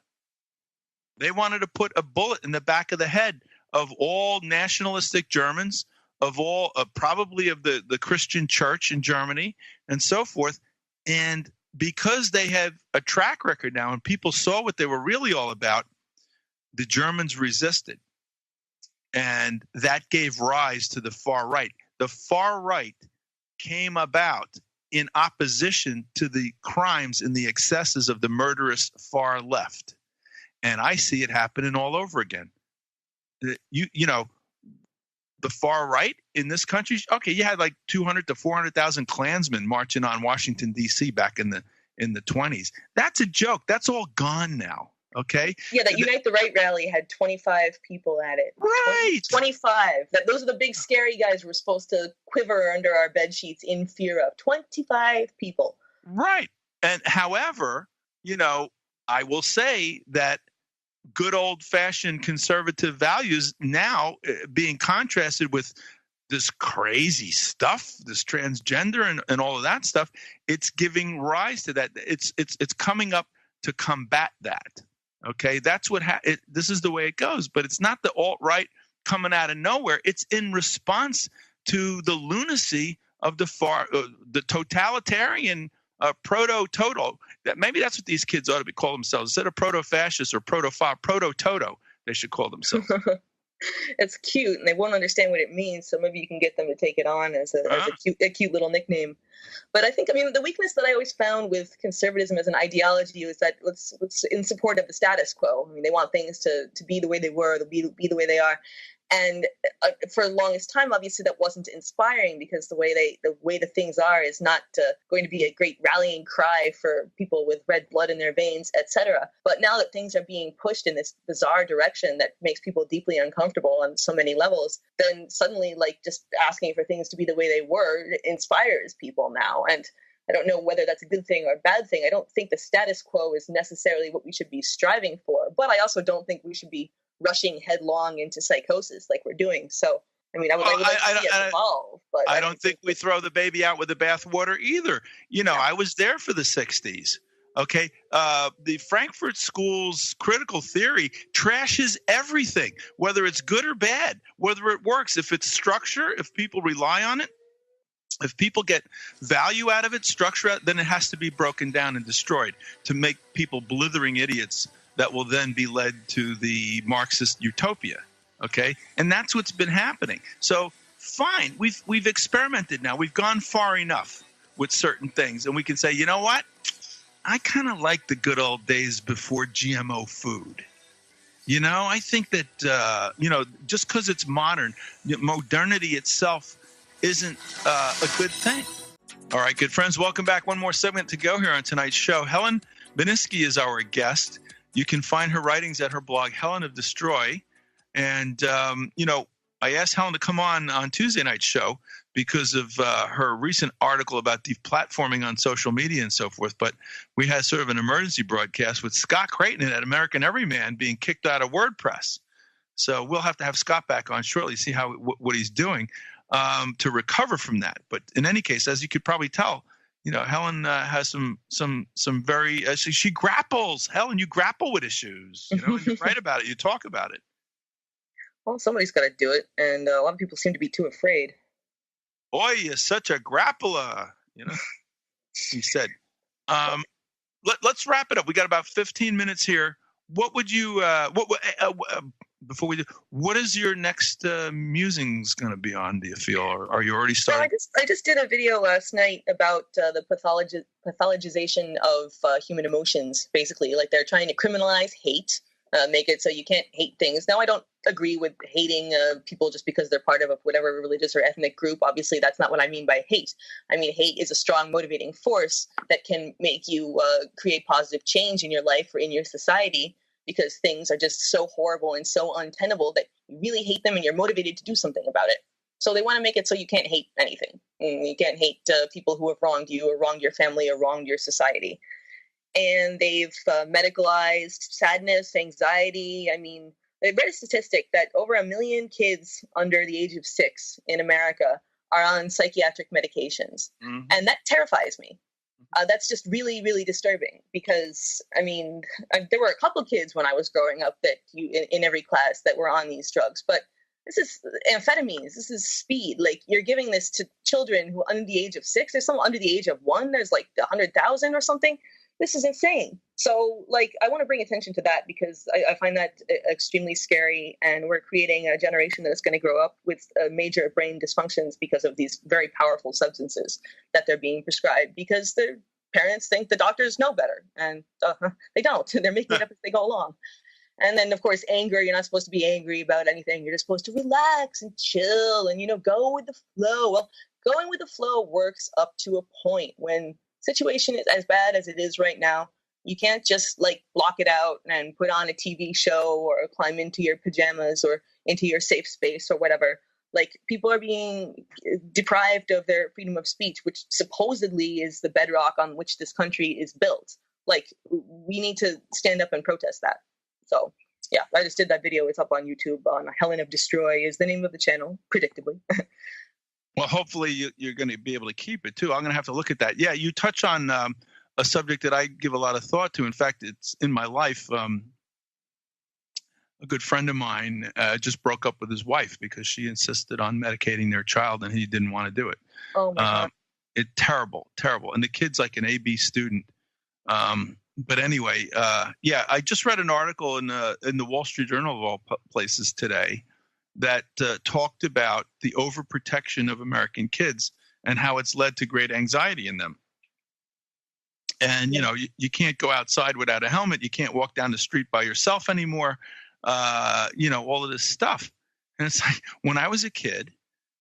They wanted to put a bullet in the back of the head of all nationalistic Germans, of all probably of the Christian church in Germany and so forth. And because they have a track record now and people saw what they were really all about, the Germans resisted. And that gave rise to the far right. The far right came about in opposition to the crimes and the excesses of the murderous far left. And I see it happening all over again. You know, the far right in this country, okay, you had like 200 to 400,000 Klansmen marching on Washington, D.C. back in the 20s. That's a joke. That's all gone now. Okay. Yeah, that Unite the Right rally had 25 people at it. Right. 25. Those are the big scary guys we're supposed to quiver under our bed sheets in fear of. 25 people. Right. And however, you know, I will say that good old-fashioned conservative values now being contrasted with this crazy stuff, this transgender and all of that stuff, it's giving rise to that. It's coming up to combat that. Okay, that's what this is the way it goes. But it's not the alt-right coming out of nowhere. It's in response to the lunacy of the totalitarian proto-toto. That maybe that's what these kids ought to be call themselves instead of proto-fascist or proto-toto. They should call themselves. It's cute, and they won't understand what it means. So maybe you can get them to take it on as a cute little nickname. But I think, the weakness that I always found with conservatism as an ideology is that it's in support of the status quo. I mean, they want things to be the way they were, to be the way they are. And for the longest time, obviously, that wasn't inspiring because the way the things are is not going to be a great rallying cry for people with red blood in their veins, etc. But now that things are being pushed in this bizarre direction that makes people deeply uncomfortable on so many levels, then suddenly, like, just asking for things to be the way they were inspires people now. And I don't know whether that's a good thing or a bad thing. I don't think the status quo is necessarily what we should be striving for, but I also don't think we should be rushing headlong into psychosis like we're doing. So, I would like to see it evolve. But I don't think we throw the baby out with the bathwater either. You know, I was there for the 60s. Okay. The Frankfurt School's critical theory trashes everything, whether it's good or bad, whether it works, if it's structure, if people rely on it, if people get value out of it, structure, then it has to be broken down and destroyed to make people blithering idiots that will then be led to the Marxist utopia, okay? And that's what's been happening. So fine, we've experimented now. We've gone far enough with certain things, and we can say, you know what? I kind of like the good old days before GMO food. You know, I think that, just because it's modern, modernity itself isn't a good thing. All right, good friends, welcome back. One more segment to go here on tonight's show. Helen Beniski is our guest. You can find her writings at her blog, Helen of desTroy. And, I asked Helen to come on Tuesday night's show because of her recent article about deplatforming on social media and so forth. But we had sort of an emergency broadcast with Scott Creighton at American Everyman being kicked out of WordPress. So we'll have to have Scott back on shortly, see what he's doing to recover from that. But in any case, as you could probably tell, Helen has some very she grapples. Helen, you grapple with issues. And you write about it. You talk about it. Well, somebody's got to do it, and a lot of people seem to be too afraid. Boy, you're such a grappler. He said. Let's wrap it up. We got about 15 minutes here. What would you? Before we do, what is your next musings going to be on? Do you feel, or are you already starting? I just did a video last night about the pathologization of human emotions. Basically, like they're trying to criminalize hate, make it so you can't hate things. Now, I don't agree with hating people just because they're part of whatever religious or ethnic group. Obviously, that's not what I mean by hate. I mean, hate is a strong motivating force that can make you create positive change in your life or in your society, because things are just so horrible and so untenable that you really hate them and you're motivated to do something about it. So they want to make it so you can't hate anything. You can't hate people who have wronged you or wronged your family or wronged your society. And they've medicalized sadness, anxiety. I mean, they read a statistic that over 1 million kids under the age of 6 in America are on psychiatric medications. Mm-hmm. And that terrifies me. That's just really, really disturbing because, I mean, there were a couple of kids when I was growing up that in every class that were on these drugs, but this is amphetamines. This is speed. Like, you're giving this to children who are under the age of 6. There's some under the age of 1. There's like 100,000 or something. this is insane. So, like, I want to bring attention to that because I find that extremely scary, and we're creating a generation that is going to grow up with major brain dysfunctions because of these very powerful substances that they're being prescribed because their parents think the doctors know better, and they don't. They're making it up as they go along. And then, of course, anger. You're not supposed to be angry about anything. You're just supposed to relax and chill and, go with the flow. Well, going with the flow works up to a point. When situation is as bad as it is right now, you can't just block it out and put on a TV show or climb into your pajamas or into your safe space or whatever. People are being deprived of their freedom of speech, which supposedly is the bedrock on which this country is built. We need to stand up and protest that. So, yeah, I just did that video. It's up on YouTube. Helen of desTroy is the name of the channel, predictably. Well, hopefully you're going to be able to keep it, too. I'm going to have to look at that. Yeah, you touch on a subject that I give a lot of thought to. In fact, it's in my life. A good friend of mine just broke up with his wife because she insisted on medicating their child, and he didn't want to do it. Oh, my God. It's terrible. And the kid's like an AB student. But anyway, I just read an article in the Wall Street Journal of all places today that talked about the overprotection of American kids and how it's led to great anxiety in them. And, you can't go outside without a helmet. You can't walk down the street by yourself anymore. All of this stuff. And it's like when I was a kid,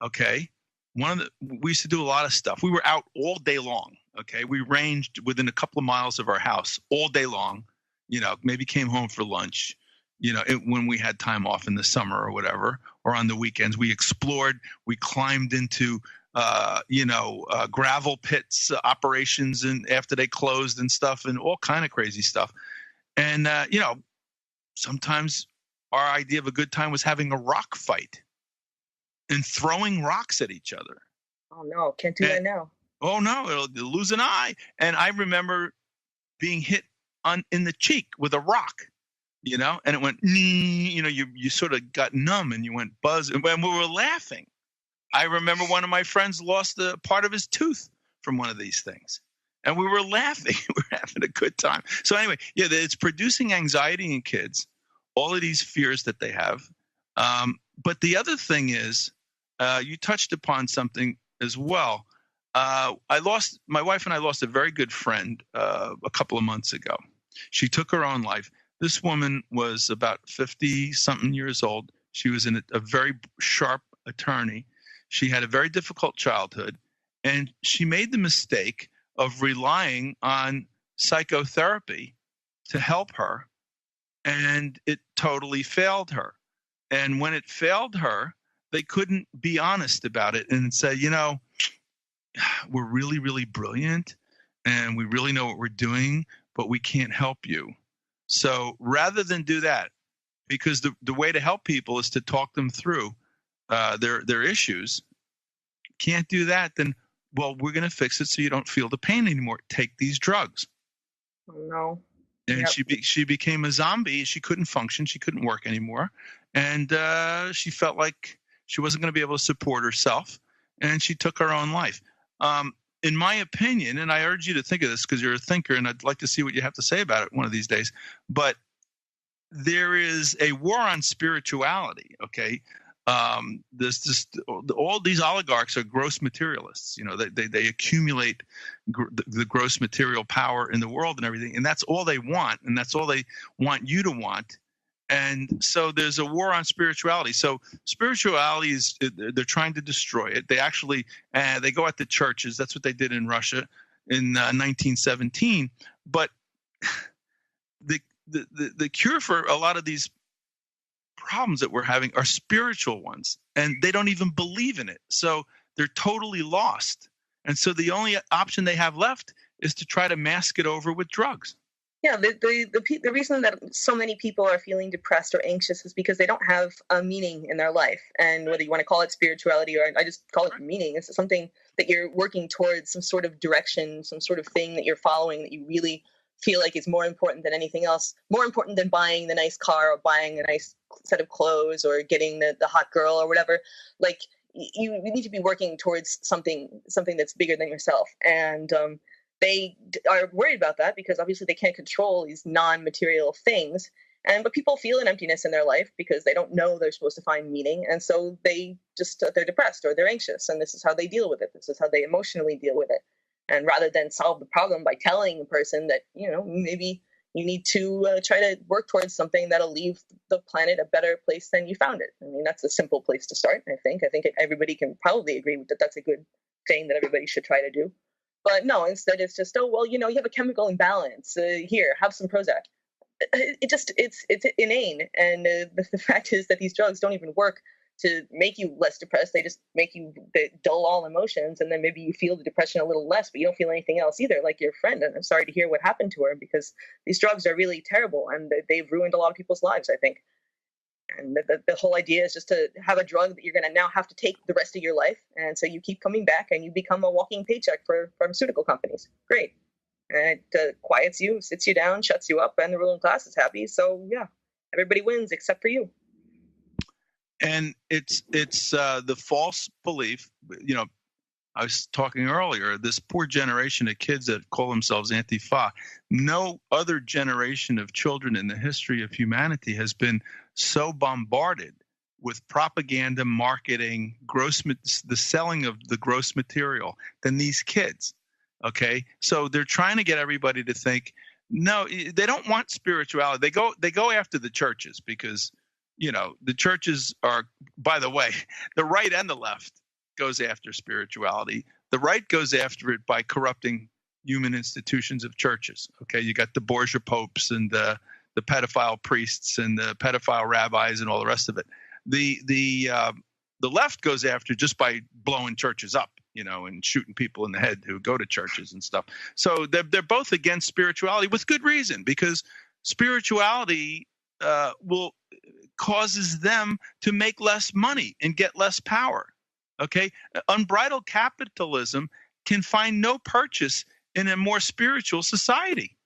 okay, we used to do a lot of stuff. We were out all day long. Okay, we ranged within a couple of miles of our house all day long. Maybe came home for lunch. When we had time off in the summer or whatever, or on the weekends, we explored. We climbed into, gravel pits operations, and after they closed and stuff, and all kind of crazy stuff. And sometimes our idea of a good time was having a rock fight and throwing rocks at each other. Oh no, can't do that now. Oh no, it'll lose an eye. And I remember being hit in the cheek with a rock, and it went, you sort of got numb and you went buzz, and we were laughing. I remember one of my friends lost a part of his tooth from one of these things, and we were laughing. We were having a good time. So anyway, it's producing anxiety in kids, all of these fears that they have. But the other thing is, you touched upon something as well. My wife and I lost a very good friend a couple of months ago. She took her own life. This woman was about 50-something years old. She was a very sharp attorney. She had a very difficult childhood, and she made the mistake of relying on psychotherapy to help her, and it totally failed her. And when it failed her, they couldn't be honest about it and say, we're really, really brilliant and we really know what we're doing, but we can't help you. So rather than do that, because the way to help people is to talk them through their issues, can't do that, then, well, we're going to fix it so you don't feel the pain anymore. Take these drugs. Oh, no. And Yep. she became a zombie. She couldn't function. She couldn't work anymore. And she felt like she wasn't going to be able to support herself. And she took her own life. In my opinion, and I urge you to think of this because you're a thinker, and I'd like to see what you have to say about it one of these days. But there is a war on spirituality, okay? All these oligarchs are gross materialists. They accumulate the gross material power in the world and everything, and that's all they want, and that's all they want you to want. And so there's a war on spirituality. So spirituality they're trying to destroy it. They actually they go at the churches. That's what they did in Russia in 1917. But the cure for a lot of these problems that we're having are spiritual ones, and they don't even believe in it. So they're totally lost. And so the only option they have left is to try to mask it over with drugs. Yeah, the reason that so many people are feeling depressed or anxious is because they don't have a meaning in their life. And whether you want to call it spirituality or I just call it meaning, it's something that you're working towards, some sort of direction, some sort of thing that you're following that you really feel like is more important than anything else, more important than buying the nice car or buying a nice set of clothes or getting the hot girl or whatever. Like you need to be working towards something that's bigger than yourself. And they are worried about that because obviously they can't control these non-material things. But people feel an emptiness in their life because they don't know they're supposed to find meaning. And so they're depressed or they're anxious. And this is how they deal with it. This is how they emotionally deal with it. And rather than solve the problem by telling a person that, maybe you need to try to work towards something that'll leave the planet a better place than you found it. I mean, that's a simple place to start, I think. I think everybody can probably agree with that. That's a good thing that everybody should try to do. But no, instead it's just, you have a chemical imbalance. Here, have some Prozac. It's inane. And the fact is that these drugs don't even work to make you less depressed. They just make you dull all emotions, and then maybe you feel the depression a little less, but you don't feel anything else either, like your friend. And I'm sorry to hear what happened to her, because these drugs are really terrible, and they've ruined a lot of people's lives, I think. And the whole idea is just to have a drug that you're going to now have to take the rest of your life, and so you keep coming back, and you become a walking paycheck for pharmaceutical companies. Great. And it quiets you, sits you down, shuts you up, and the ruling class is happy. So, yeah, everybody wins except for you. And it's the false belief, I was talking earlier, this poor generation of kids that call themselves Antifa. No other generation of children in the history of humanity has been so bombarded with propaganda, marketing, the selling of the gross material than these kids. Okay, so they're trying to get everybody to think, no, they don't want spirituality. They go after the churches because, the churches are, by the way, the right and the left goes after spirituality. The right goes after it by corrupting human institutions of churches. Okay, you got the Borgia popes and the pedophile priests and the pedophile rabbis and all the rest of it. The left goes after just by blowing churches up, and shooting people in the head who go to churches and stuff. So they're both against spirituality with good reason, because spirituality causes them to make less money and get less power. Okay, unbridled capitalism can find no purchase in a more spiritual society.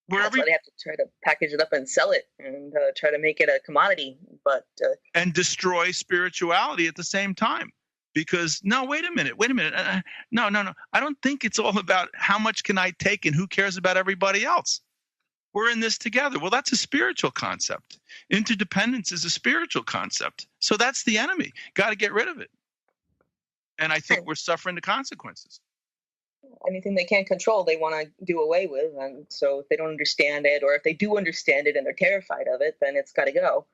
That's why they have to try to package it up and sell it and try to make it a commodity, and destroy spirituality at the same time. Because wait a minute. No. I don't think it's all about how much can I take and who cares about everybody else. We're in this together. Well, that's a spiritual concept. Interdependence is a spiritual concept. So that's the enemy. Got to get rid of it. And I think we're suffering the consequences. Anything they can't control, they want to do away with. And so if they don't understand it, or if they do understand it and they're terrified of it, then it's got to go.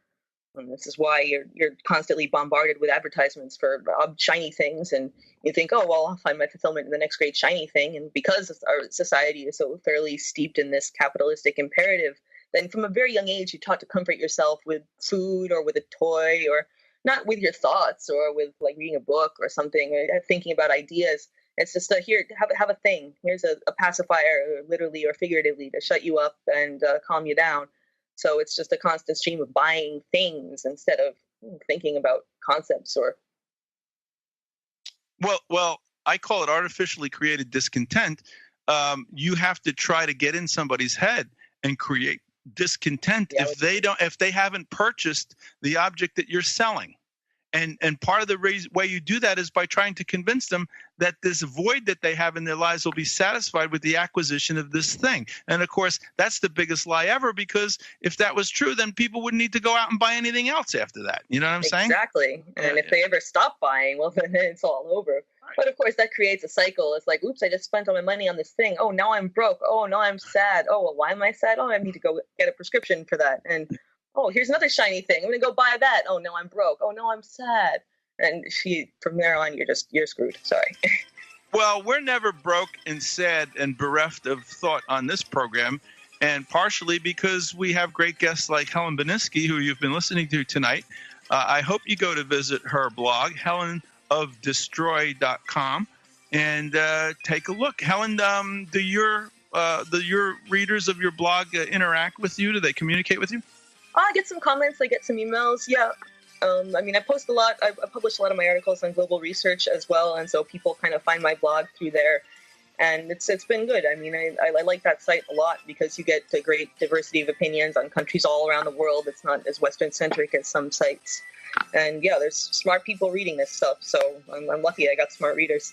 And this is why you're constantly bombarded with advertisements for shiny things, and you think, oh, well, I'll find my fulfillment in the next great shiny thing. And because our society is so thoroughly steeped in this capitalistic imperative, then from a very young age, you're taught to comfort yourself with food or with a toy, or not with your thoughts, or with like reading a book or something, or thinking about ideas. It's just here, have a thing. Here's a pacifier, literally or figuratively, to shut you up and calm you down. So it's just a constant stream of buying things instead of thinking about concepts. Or well, I call it artificially created discontent. You have to try to get in somebody's head and create discontent if they haven't purchased the object that you're selling. And part of the way you do that is by trying to convince them that this void that they have in their lives will be satisfied with the acquisition of this thing. And of course, that's the biggest lie ever, because if that was true, then people wouldn't need to go out and buy anything else after that. You know what I'm saying? Exactly. And if they ever stop buying, well, then it's all over. But of course, that creates a cycle. It's like, oops, I just spent all my money on this thing. Oh, now I'm broke. Oh, now I'm sad. Oh, well, why am I sad? Oh, I need to go get a prescription for that. And oh, here's another shiny thing. I'm going to go buy that. Oh, no, I'm broke. Oh, no, I'm sad. And from there on, you're screwed. Sorry. Well, we're never broke and sad and bereft of thought on this program, and partially because we have great guests like Helen Beniski, who you've been listening to tonight. I hope you go to visit her blog, helenofdestroy.com, and take a look. Helen, do your readers of your blog interact with you? Do they communicate with you? I get some comments. I get some emails. Yeah. I post a lot. I publish a lot of my articles on global research as well, and so people kind of find my blog through there, and it's been good. I mean, I like that site a lot because you get a great diversity of opinions on countries all around the world. It's not as Western-centric as some sites, and yeah, there's smart people reading this stuff, so I'm lucky I got smart readers.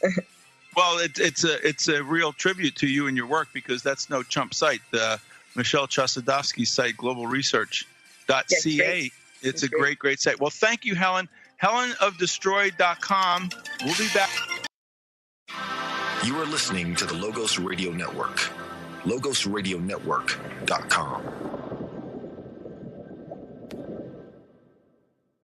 Well, it's a real tribute to you and your work, because that's no chump site. The Michelle Chossudovsky site, globalresearch.ca. It's a great site. Well, thank you, Helen. Helen of desTroy.com. We'll be back. You are listening to the Logos Radio Network. LogosRadioNetwork.com.